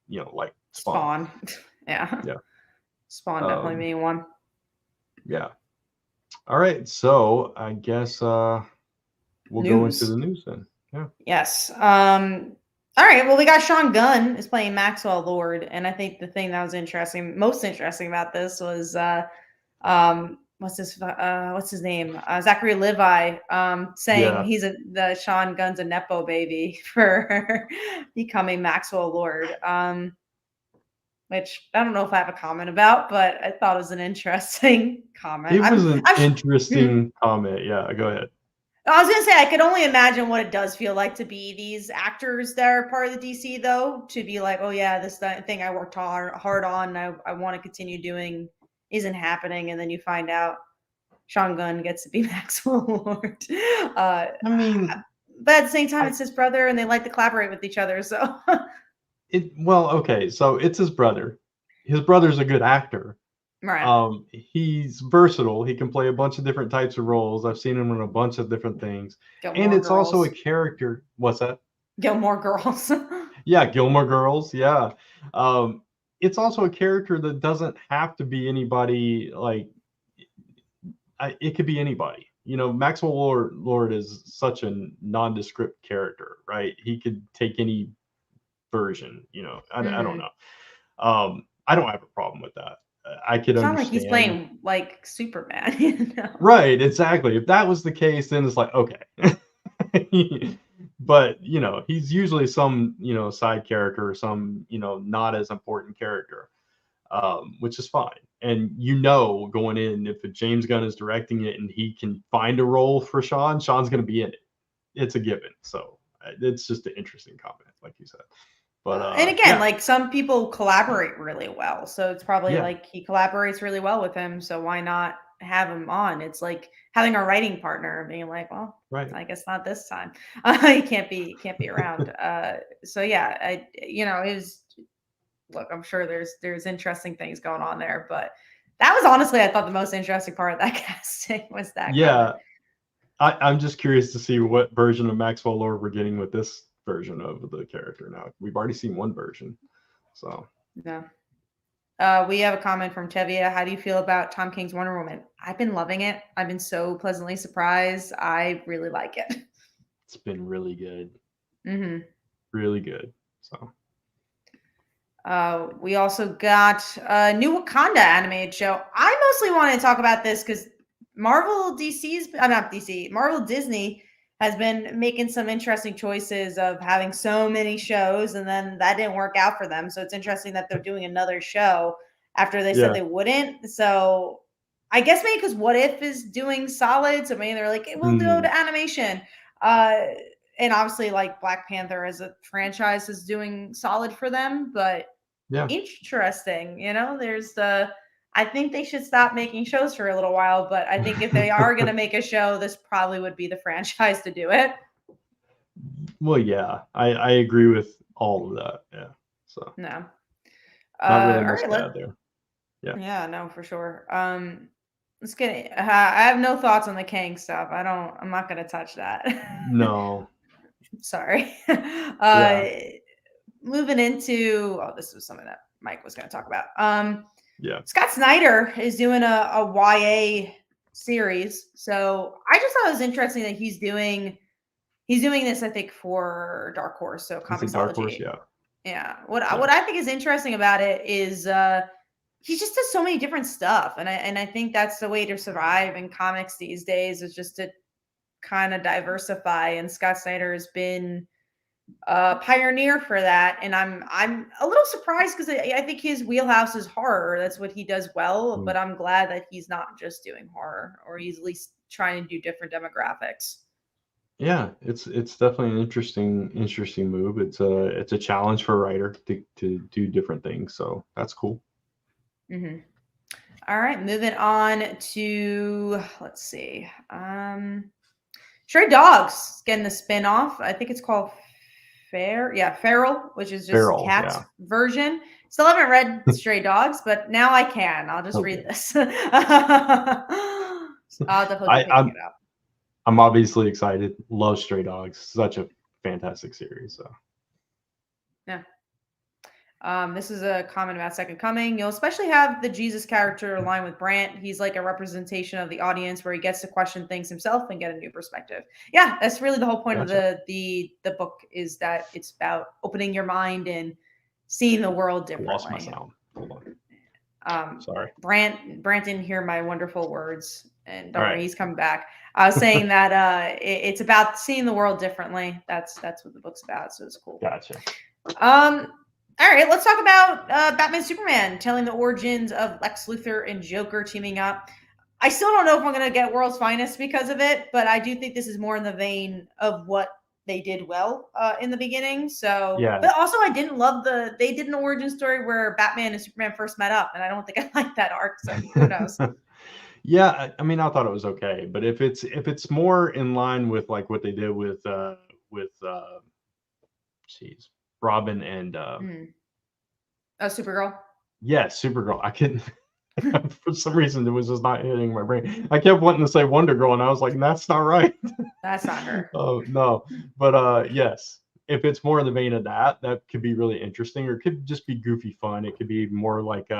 S2: Like Spawn.
S1: Spawn, yeah,
S2: Yeah.
S1: Spawn definitely
S2: Um,
S1: being one.
S2: yeah. All right. So I guess we'll go into
S1: News.
S2: the news then. Yeah.
S1: Yes. All right. Well, we got Sean Gunn is playing Maxwell Lord, and I think the thing that was interesting, most interesting about this was what's his name? Zachary Levi saying
S2: Yeah.
S1: he's the Sean Gunn's a nepo baby for becoming Maxwell Lord. Which I don't know if I have a comment about, but I thought it was an interesting comment.
S2: It was an
S1: I'm
S2: interesting comment. Yeah. Go ahead.
S1: I was gonna say I could only imagine what it does feel like to be these actors that are part of the DC, though, to be like, oh yeah, this thing I worked hard on, I want to continue doing, isn't happening, and then you find out Sean Gunn gets to be Maxwell Lord. Uh,
S2: I mean,
S1: but at the same time,
S2: I
S1: it's his brother, and they like to collaborate with each other. So
S2: it well, okay. So it's his brother. His brother's a good actor.
S1: right,
S2: He's versatile. He can play a bunch of different types of roles. I've seen him in a bunch of different things. And
S1: Gilmore
S2: it's also a
S1: Girls,
S2: character. What's that?
S1: Gilmore Girls.
S2: Yeah, Gilmore Girls. Yeah. Um, it's also a character that doesn't have to be anybody. Like, it could be anybody. Maxwell Lord is such a nondescript character, right? He could take any version. I don't
S1: Hmm.
S2: know. I don't have a problem with that. I could
S1: It's not like he's
S2: understand.
S1: playing like Superman, you know.
S2: Right, exactly. If that was the case, then it's like, okay. But, he's usually some, side character or some, not as important character, which is fine. And going in, if James Gunn is directing it and he can find a role for Sean's going to be in it. It's a given. So it's just an interesting comment, like you said. But
S1: And again,
S2: yeah,
S1: like some people collaborate really well. So it's probably
S2: yeah,
S1: like he collaborates really well with him. So why not have him on? It's like having a writing partner and being like, well,
S2: right.
S1: I guess not this time. He can't be around. So yeah, it was look, I'm sure there's interesting things going on there, but that was honestly, I thought the most interesting part of that casting was that comment.
S2: Yeah, I'm just curious to see what version of Maxwell Lord we're getting with this version of the character now. We've already seen one version. So
S1: No. We have a comment from Tevia. How do you feel about Tom King's Wonder Woman? I've been loving it. I've been so pleasantly surprised. I really like it.
S2: It's been really good,
S1: Hmm.
S2: really good. So
S1: We also got a new Wakanda animated show. I mostly want to talk about this because not DC, Marvel Disney has been making some interesting choices of having so many shows, and then that didn't work out for them. So it's interesting that they're doing another show after they said
S2: yeah.
S1: they wouldn't. So I guess maybe because What If is doing solid, so maybe they're like, hey, we'll go
S2: Hmm.
S1: to animation. Uh, and obviously, like Black Panther as a franchise is doing solid for them, but
S2: Yeah.
S1: interesting. There's the. I think they should stop making shows for a little while, but I think if they are going to make a show, this probably would be the franchise to do it.
S2: Well, yeah, I agree with all of that. Yeah. So
S1: No.
S2: not really
S1: All
S2: much
S1: right.
S2: to add there. Yeah.
S1: Yeah, no, for sure. Let's get it. I have no thoughts on the Kang stuff. I'm not going to touch that.
S2: No.
S1: Sorry.
S2: Yeah.
S1: Moving into, this was something that Mike was going to talk about.
S2: Yeah.
S1: Scott Snyder is doing a YA series. So I just thought it was interesting that he's doing this, I think, for Dark Horse, so
S2: Is it Dark Horse?
S1: Comixology.
S2: Yeah.
S1: Yeah. What
S2: Yeah.
S1: what I think is interesting about it is he just does so many different stuff. And I think that's the way to survive in comics these days, is just to kind of diversify. And Scott Snyder has been pioneer for that, and I'm a little surprised because I think his wheelhouse is horror. That's what he does well.
S2: Mm.
S1: But I'm glad that he's not just doing horror, or he's at least trying to do different demographics.
S2: Yeah, it's definitely an interesting move. It's a challenge for a writer to do different things. So that's cool.
S1: Hmm. All right, moving on to, let's see, Stray Dogs getting the spinoff. I think it's called Feral, which is just
S2: Feral.
S1: Cat's
S2: Yeah.
S1: version. Still haven't read Stray Dogs, but now I can. I'll just read
S2: Okay.
S1: this. I'll definitely
S2: I,
S1: be picking
S2: I'm
S1: it up.
S2: I'm obviously excited. Love Stray Dogs. Such a fantastic series. So
S1: Yeah. This is a comment about Second Coming. You'll especially have the Jesus character align with Brant. He's like a representation of the audience where he gets to question things himself and get a new perspective. Yeah, that's really the whole point of
S2: gotcha.
S1: the book, is that it's about opening your mind and seeing the world
S2: I lost my
S1: differently.
S2: sound. Hold on. Sorry.
S1: Brant didn't hear my wonderful words, and
S2: All
S1: don't worry,
S2: right.
S1: he's coming back. I was saying that it's about seeing the world differently. That's what the book's about. So it's cool.
S2: Gotcha.
S1: Um, all right, let's talk about Batman Superman, telling the origins of Lex Luthor and Joker teaming up. I still don't know if I'm going to get World's Finest because of it, but I do think this is more in the vein of what they did well in the beginning. So,
S2: Yeah.
S1: but also I didn't love they did an origin story where Batman and Superman first met up, and I don't think I like that arc. So who knows?
S2: Yeah, I mean, I thought it was okay, but if it's more in line with like what they did with geez, Robin and
S1: Mm. Oh, Supergirl.
S2: yeah, Supergirl. I couldn't for some reason it was just not hitting my brain. I kept wanting to say Wonder Girl, and I was like, that's not right.
S1: That's not her.
S2: Oh no, but yes, if it's more in the vein of that, that could be really interesting, or it could just be goofy fun. It could be more like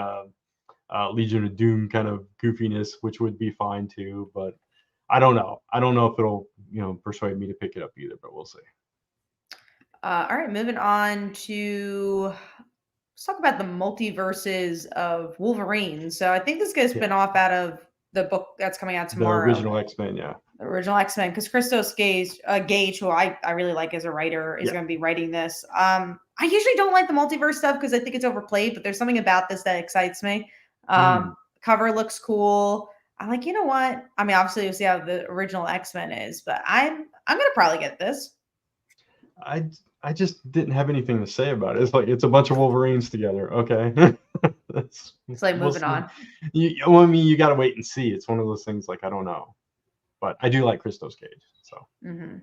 S2: Legion of Doom kind of goofiness, which would be fine too. But I don't know. I don't know if it'll persuade me to pick it up either, but we'll see.
S1: All right, moving on to, let's talk about the multiverses of Wolverine. So I think this is going to
S2: Yeah,
S1: spin off out of the book that's coming out
S2: the
S1: tomorrow,
S2: original X-Men. Yeah,
S1: the original X-Men, because Christos Gage, who I really like as a writer, is
S2: yeah.
S1: going to be writing this. I usually don't like the multiverse stuff because I think it's overplayed, but there's something about this that excites me.
S2: Mm.
S1: Cover looks cool. I'm like, you know what? I mean, obviously we'll see how the original X-Men is, but I'm gonna probably get this.
S2: I just didn't have anything to say about it. It's like it's a bunch of Wolverines together. Okay,
S1: It's like
S2: we'll
S1: moving
S2: see.
S1: on.
S2: Well, I mean, you got to wait and see. It's one of those things. Like I don't know, but I do like Christos Cage. So
S1: Mm-hmm.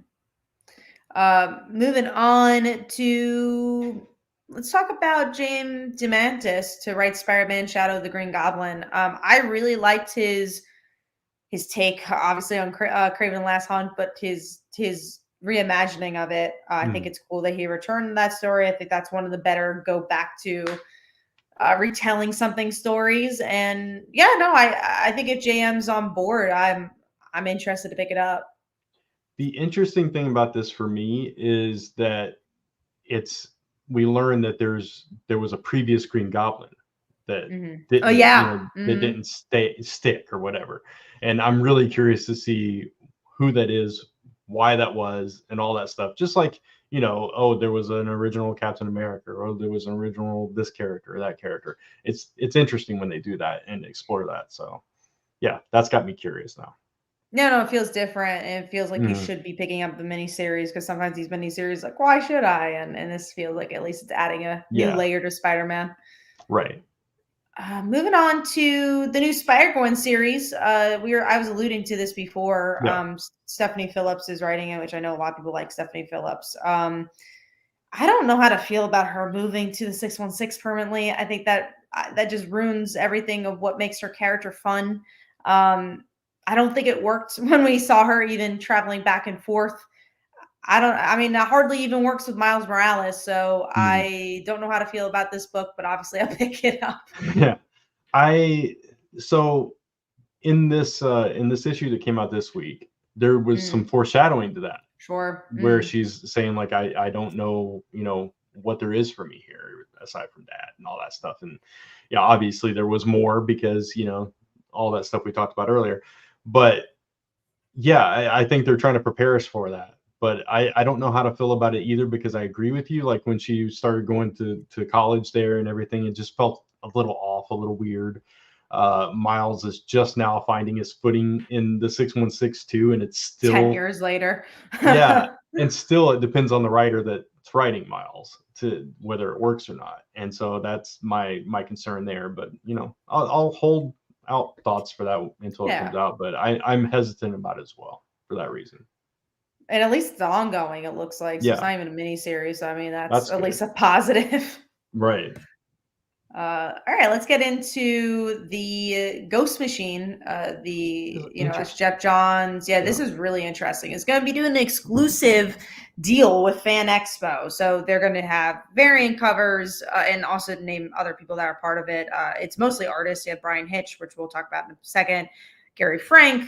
S1: Moving on to, let's talk about James DeMantis to write Spider-Man: Shadow of the Green Goblin. I really liked his take, obviously on Kraven the Last Hunt, but his reimagining of it. I think it's cool that he returned that story. I think that's one of the better go back to retelling something stories. And yeah, no, I think if JM's on board, I'm interested to pick it up.
S2: The interesting thing about this for me is that it's we learned that there was a previous Green Goblin that
S1: Oh
S2: didn't,
S1: yeah.
S2: that didn't stick or whatever. And I'm really curious to see who that is, why that was, and all that stuff. Just like, oh, there was an original Captain America, or there was an original this character or that character. It's interesting when they do that and explore that. So yeah, that's got me curious now.
S1: No, it feels different, and it feels like you
S2: Mhm.
S1: should be picking up the miniseries because sometimes these miniseries, like, why should I? And this feels like at least it's adding a new
S2: Yeah,
S1: layer to Spider-Man.
S2: right.
S1: Moving on to the new Spider-Gwen series. I was alluding to this before.
S2: Yeah.
S1: Stephanie Phillips is writing it, which I know a lot of people like Stephanie Phillips. I don't know how to feel about her moving to the 616 permanently. I think that that just ruins everything of what makes her character fun. Um, I don't think it worked when we saw her even traveling back and forth. I mean, that hardly even works with Miles Morales. So
S2: Mhm.
S1: I don't know how to feel about this book, but obviously I'll pick it up.
S2: Yeah. I so in this issue that came out this week, there was some
S1: Mm,
S2: foreshadowing to that,
S1: sure.
S2: where she's saying like, I don't know, what there is for me here aside from that and all that stuff. And yeah, obviously there was more because, all that stuff we talked about earlier. But yeah, I think they're trying to prepare us for that. But I don't know how to feel about it either, because I agree with you. Like when she started going to college there and everything, it just felt a little off, a little weird. Miles is just now finding his footing in the 616 too, and it's
S1: 10
S2: still,
S1: years later.
S2: yeah, and still it depends on the writer that's writing Miles to whether it works or not. And so that's my concern there. But I'll hold out thoughts for that until it comes
S1: Yeah.
S2: out. But I'm hesitant about it as well for that reason.
S1: And at least it's ongoing, it looks like. So it's
S2: Yeah,
S1: not even a mini series. So, I mean, that's
S2: that's
S1: at
S2: good.
S1: least a positive.
S2: Right.
S1: All right, let's get into the Ghost Machine.
S2: It's
S1: That's
S2: interesting.
S1: Jeff Johns. Yeah, this
S2: Yeah.
S1: is really interesting. It's going to be doing an exclusive deal with Fan Expo, so they're going to have variant covers and also name other people that are part of it. It's mostly artists. You have Brian Hitch, which we'll talk about in a second. Gary Frank.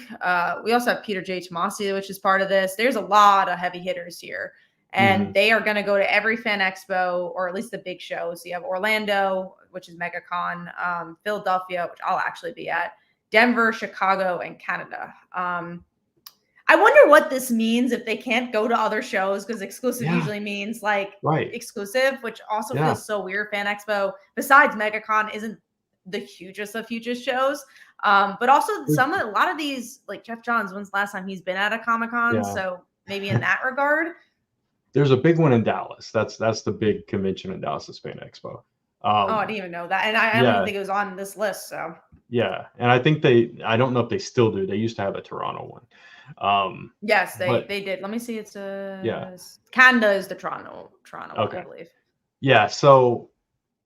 S1: We also have Peter J. Tomasi, which is part of this. There's a lot of heavy hitters here, and
S2: Hmm.
S1: they are going to go to every Fan Expo, or at least the big shows. So you have Orlando, which is MegaCon, Philadelphia, which I'll actually be at, Denver, Chicago, and Canada. I wonder what this means if they can't go to other shows, because exclusive
S2: Yeah.
S1: usually means like
S2: Right.
S1: exclusive, which also
S2: Yeah.
S1: feels so weird. Fan Expo, besides MegaCon, isn't the hugest of hugest shows. But also a lot of these, like Jeff Johns, when's the last time he's been at a Comic Con?
S2: Yeah.
S1: So maybe in that regard.
S2: There's a big one in Dallas. That's the big convention in Dallas, the Spain Expo.
S1: Oh, I
S2: Um,
S1: didn't even know that. And I don't even
S2: yeah,
S1: think it was on this list. So
S2: yeah, and I don't know if they still do. They used to have a Toronto one.
S1: yes,
S2: But
S1: they did. Let me see. It's
S2: yeah,
S1: Canada is the Toronto one, I
S2: okay,
S1: believe.
S2: yeah. So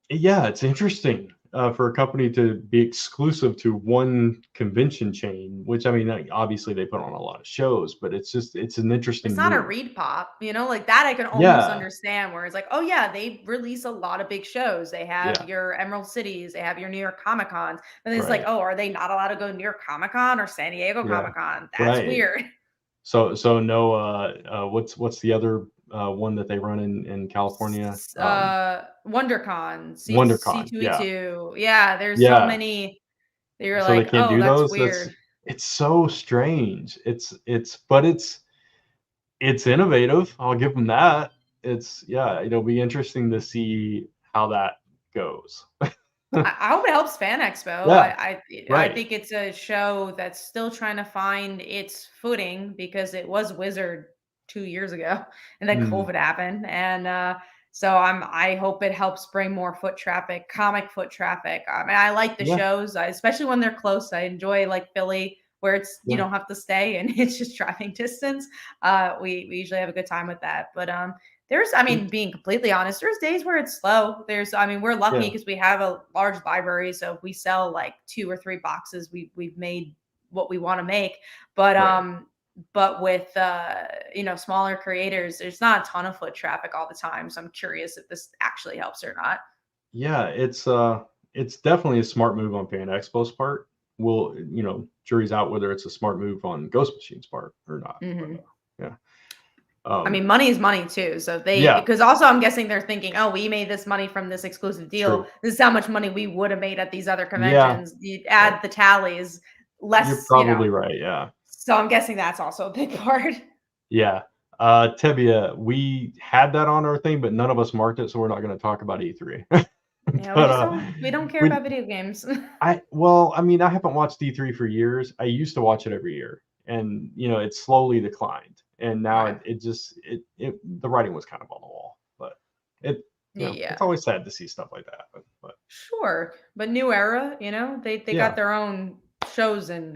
S2: yeah, it's interesting for a company to be exclusive to one convention chain, which I mean, like, obviously they put on a lot of shows, but it's an
S1: It's
S2: interesting
S1: not a
S2: move.
S1: read pop, like that I can almost
S2: Yeah,
S1: understand, where it's like, oh yeah, they release a lot of big shows. They have
S2: yeah,
S1: your Emerald Cities, they have your New York Comic Cons. And it's like,
S2: right,
S1: oh, are they not allowed to go to New York Comic Con or San Diego
S2: yeah,
S1: Comic Con? That's
S2: right.
S1: weird.
S2: So no, what's the other one that they run in California?
S1: WonderCon,
S2: WonderCon. Yeah,
S1: C2E2. Yeah, there's so
S2: yeah.
S1: many that you're
S2: So they
S1: like,
S2: can't
S1: oh,
S2: do
S1: that's
S2: those.
S1: weird.
S2: It's so strange. But it's innovative. I'll give them that. Yeah, it'll be interesting to see how that goes.
S1: I hope it helps Fan Expo.
S2: Yeah,
S1: I
S2: right.
S1: think it's a show that's still trying to find its footing, because it was Wizard 2 years ago, and then
S2: Mm,
S1: COVID happened, and so I hope it helps bring more foot traffic, comic foot traffic. I mean, I like the
S2: yeah,
S1: shows, especially when they're close. I enjoy like Philly, where it's you
S2: yeah,
S1: don't have to stay and it's just driving distance. We usually have a good time with that, but I
S2: yeah,
S1: mean, being completely honest, there's days where it's slow. I mean, we're lucky
S2: yeah,
S1: because we have a large library. So if we sell like 2 or 3 boxes, we've made what we want to make. But
S2: right.
S1: with smaller creators, there's not a ton of foot traffic all the time. So I'm curious if this actually helps or not.
S2: Yeah, it's definitely a smart move on Fan Expo's part. Will jury's out whether it's a smart move on Ghost Machine's part or not. But
S1: Hmm.
S2: yeah,
S1: I
S2: um,
S1: mean, money is money too. So
S2: yeah,
S1: because also I'm guessing they're thinking, oh, we made this money from this exclusive deal.
S2: true.
S1: This is how much money we would have made at these other
S2: Yeah,
S1: conventions. You
S2: yeah,
S1: add the tallies,
S2: you're
S1: less,
S2: probably right. Yeah,
S1: So I'm guessing that's also a big part.
S2: yeah. Tebia, we had that on our thing, but none of us marked it, so we're not going to talk about E3.
S1: Yeah,
S2: But
S1: we don't care
S2: we
S1: about video games.
S2: I mean, I haven't watched E3 for years. I used to watch it every year, and it slowly declined, and now
S1: Right.
S2: it just the writing was kind of on the wall. But it it's
S1: Yeah.
S2: always sad to see stuff like that happen. But
S1: Sure. But new era, they got
S2: yeah,
S1: their own shows and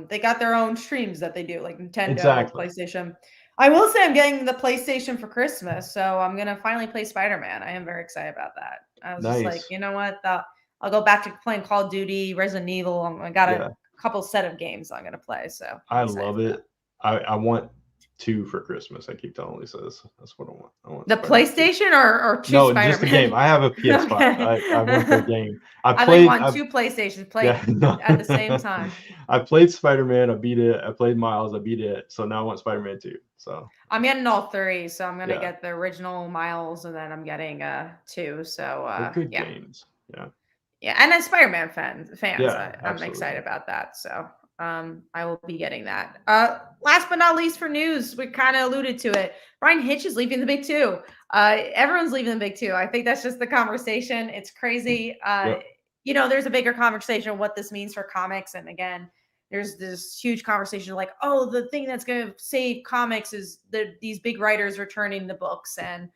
S1: they got their own streams that they do, like Nintendo,
S2: exactly.
S1: PlayStation. I will say I'm getting the PlayStation for Christmas, so I'm gonna finally play Spider-Man. I am very excited about that. I was just like,
S2: Nice.
S1: you know what? I'll go back to playing Call of Duty, Resident Evil. I got a
S2: Yeah,
S1: couple set of games I'm gonna play, so I'm
S2: I
S1: excited
S2: love
S1: for that.
S2: it. I want two for Christmas. I keep telling Lisa this. That's what I want. I want
S1: The
S2: Spider-Man 2.
S1: PlayStation or two
S2: No, just the game.
S1: Spider-Man?
S2: I have a PS5.
S1: Okay.
S2: I want the game. I
S1: I thought you
S2: played.
S1: want two PlayStations
S2: Yeah,
S1: played
S2: no.
S1: at the same time.
S2: I played Spider-Man, I beat it. I played Miles, I beat it. So now I want Spider-Man 2. So
S1: I'm getting all three, so I'm gonna
S2: yeah,
S1: get the original Miles, and then I'm getting two. So
S2: they're good
S1: yeah,
S2: games. Yeah,
S1: yeah, and then Spider-Man fans,
S2: yeah,
S1: I'm excited
S2: absolutely.
S1: about that. So I will be getting that. Last but not least for news, we kind of alluded to it. Brian Hitch is leaving the Big Two. Everyone's leaving the Big Two. I think that's just the conversation. It's crazy.
S2: Yep.
S1: There's a bigger conversation of what this means for comics, and again, there's this huge conversation like, oh, the thing that's going to save comics is these big writers returning the books. And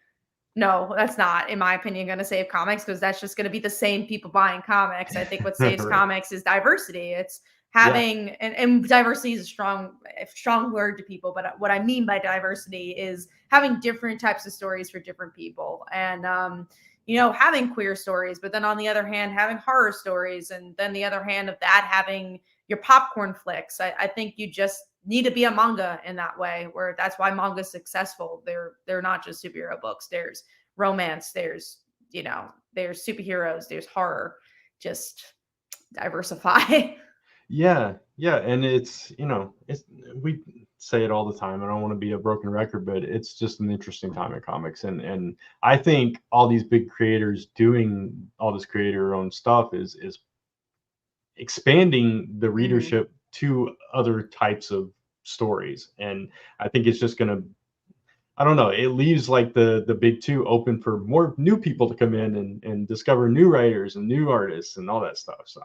S1: no, that's not, in my opinion, going to save comics because that's just going to be the same people buying comics. I think what saves
S2: Right.
S1: comics is diversity. It's
S2: Yeah.
S1: having, and diversity is a strong word to people. But what I mean by diversity is having different types of stories for different people. And, having queer stories, but then on the other hand, having horror stories. And then the other hand of that, having your popcorn flicks. I think you just need to be a manga in that way, where that's why manga's successful. They're not just superhero books. There's romance, there's superheroes, there's horror. Just diversify.
S2: Yeah. Yeah. And it's we say it all the time. I don't want to be a broken record, but it's just an interesting time in comics. And I think all these big creators doing all this creator owned stuff is expanding the
S1: Hmm.
S2: readership to other types of stories. And I think it's just going to, I don't know, it leaves like the big two open for more new people to come in and discover new writers and new artists and all that stuff. So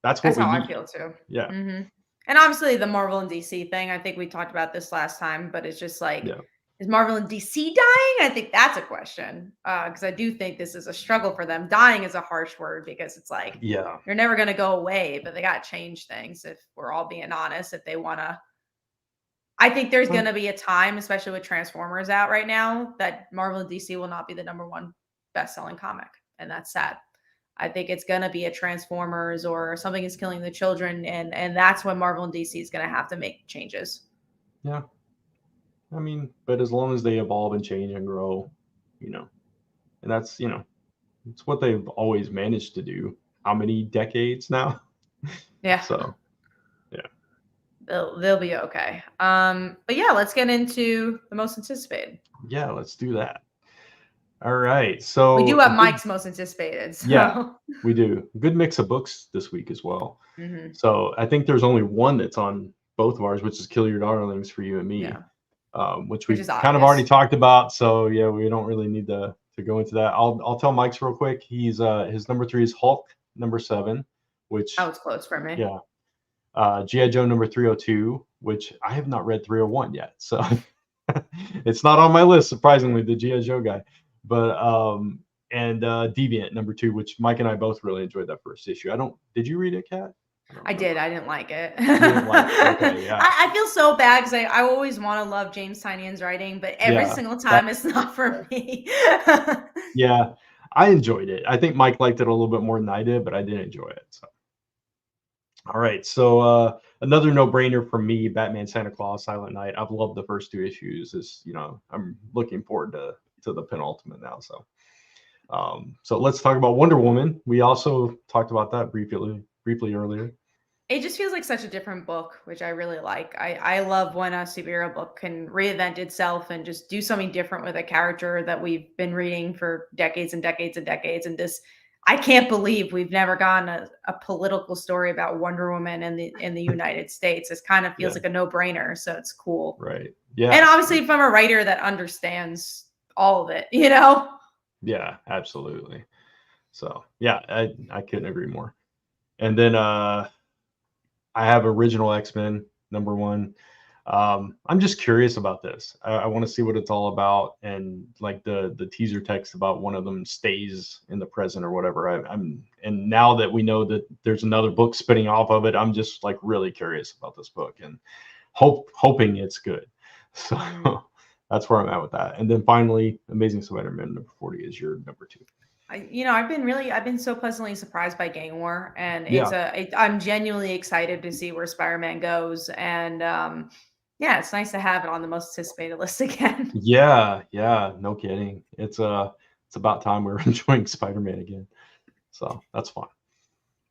S2: that's what
S1: That's
S2: we
S1: how I
S2: need.
S1: feel too.
S2: Yeah.
S1: Hmm. And obviously the Marvel and DC thing, I think we talked about this last time, but it's just like,
S2: Yeah.
S1: is Marvel and DC dying? I think that's a question. Because I do think this is a struggle for them. Dying is a harsh word because it's like
S2: Yeah.
S1: they're never going to go away, but they got to change things if we're all being honest. If they want to, I think there's
S2: Well,
S1: going to be a time, especially with Transformers out right now, that Marvel and DC will not be the number one best-selling comic, and that's sad. I think it's going to be a Transformers or something is killing the children, and that's when Marvel and DC is going to have to make changes.
S2: yeah. I mean, but as long as they evolve and change and grow, you know, and it's what they've always managed to do. How many decades now?
S1: Yeah,
S2: So yeah.
S1: they'll be okay. But yeah, let's get into the most anticipated.
S2: Yeah, let's do that. All right.
S1: We do
S2: So a
S1: have
S2: good
S1: Mike's most anticipated,
S2: Yeah,
S1: so
S2: we do. Good mix of books this week as well.
S1: hmm
S2: So I think there's only one that's on both of ours, which is Kill Your Darlings for you and me,
S1: yeah,
S2: which
S1: which
S2: we've
S1: is
S2: kind of already
S1: obvious.
S2: talked about. So yeah, we don't really need to go into that. I'll tell Mike's real quick. He's his number 3 is Hulk number 7,
S1: That
S2: which
S1: was close for me.
S2: yeah, GI Joe number 302, which I have not read 301 yet. So it's not on my list, surprisingly, the GI Joe guy. But and Deviant number 2, which Mike and I both really enjoyed that first issue. I don't. Did you read it, Kat? I don't
S1: I did.
S2: remember.
S1: I didn't like it.
S2: You didn't like it. Okay, yeah,
S1: I feel so bad because I always want to love James Tynion's writing, but every
S2: yeah.
S1: single
S2: That
S1: time it's not for me.
S2: yeah, I enjoyed it. I think Mike liked it a little bit more than I did, but I did enjoy it. So all right, so another no-brainer for me, Batman Santa Claus Silent Night. I've loved the first 2 issues. I'm looking forward to the penultimate now. So So let's talk about Wonder Woman. We also talked about that briefly earlier.
S1: It just feels like such a different book, which I really like. I love when a superhero book can reinvent itself and just do something different with a character that we've been reading for decades and decades and decades. And this, I can't believe we've never gotten a political story about Wonder Woman in the United States. This kind of feels
S2: Yeah,
S1: like a no brainer, so it's cool.
S2: right.
S1: And
S2: Yeah,
S1: obviously, from a writer that understands all of it, you know.
S2: yeah, absolutely. So yeah, I couldn't agree more. And then I have original X-Men #1. I'm just curious about this. I want to see what it's all about, and like the teaser text about one of them stays in the present or whatever. And now that we know that there's another book spinning off of it, I'm just like really curious about this book and hoping it's good. So
S1: Mm.
S2: that's where I'm at with that. And then finally, Amazing Spider-Man #40 is your #2.
S1: I've been so pleasantly surprised by Gang War, and
S2: Yeah,
S1: I'm genuinely excited to see where Spider-Man goes, and yeah, it's nice to have it on the most anticipated list again.
S2: yeah, no kidding. It's about time we were enjoying Spider-Man again. So that's fun.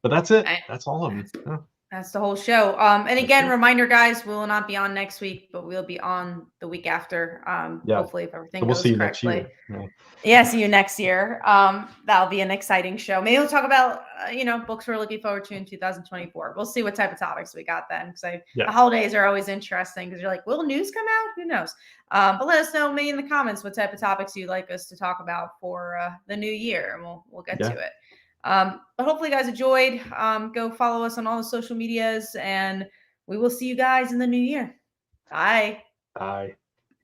S2: But that's it.
S1: I-
S2: That's all of them. Yeah,
S1: That's the whole show. And
S2: that's
S1: again,
S2: it.
S1: reminder, guys, we will not be on next week, but we'll be on the week after.
S2: Yeah.
S1: Hopefully, if
S2: So
S1: everything
S2: we'll see
S1: goes
S2: you next
S1: correctly.
S2: year. Yeah.
S1: Yeah, see you next year. That'll be an exciting show. Maybe we'll talk about books we're looking forward to in 2024. We'll see what type of topics we got then, because the
S2: Yeah.
S1: holidays are always interesting. Because you're like, will news come out? Who knows? But let us know maybe in the comments what type of topics you'd like us to talk about for the new year, and we'll get to
S2: Yeah.
S1: it. But hopefully, you guys enjoyed. Go follow us on all the social medias, and we will see you guys in the new year. Bye.
S2: Bye.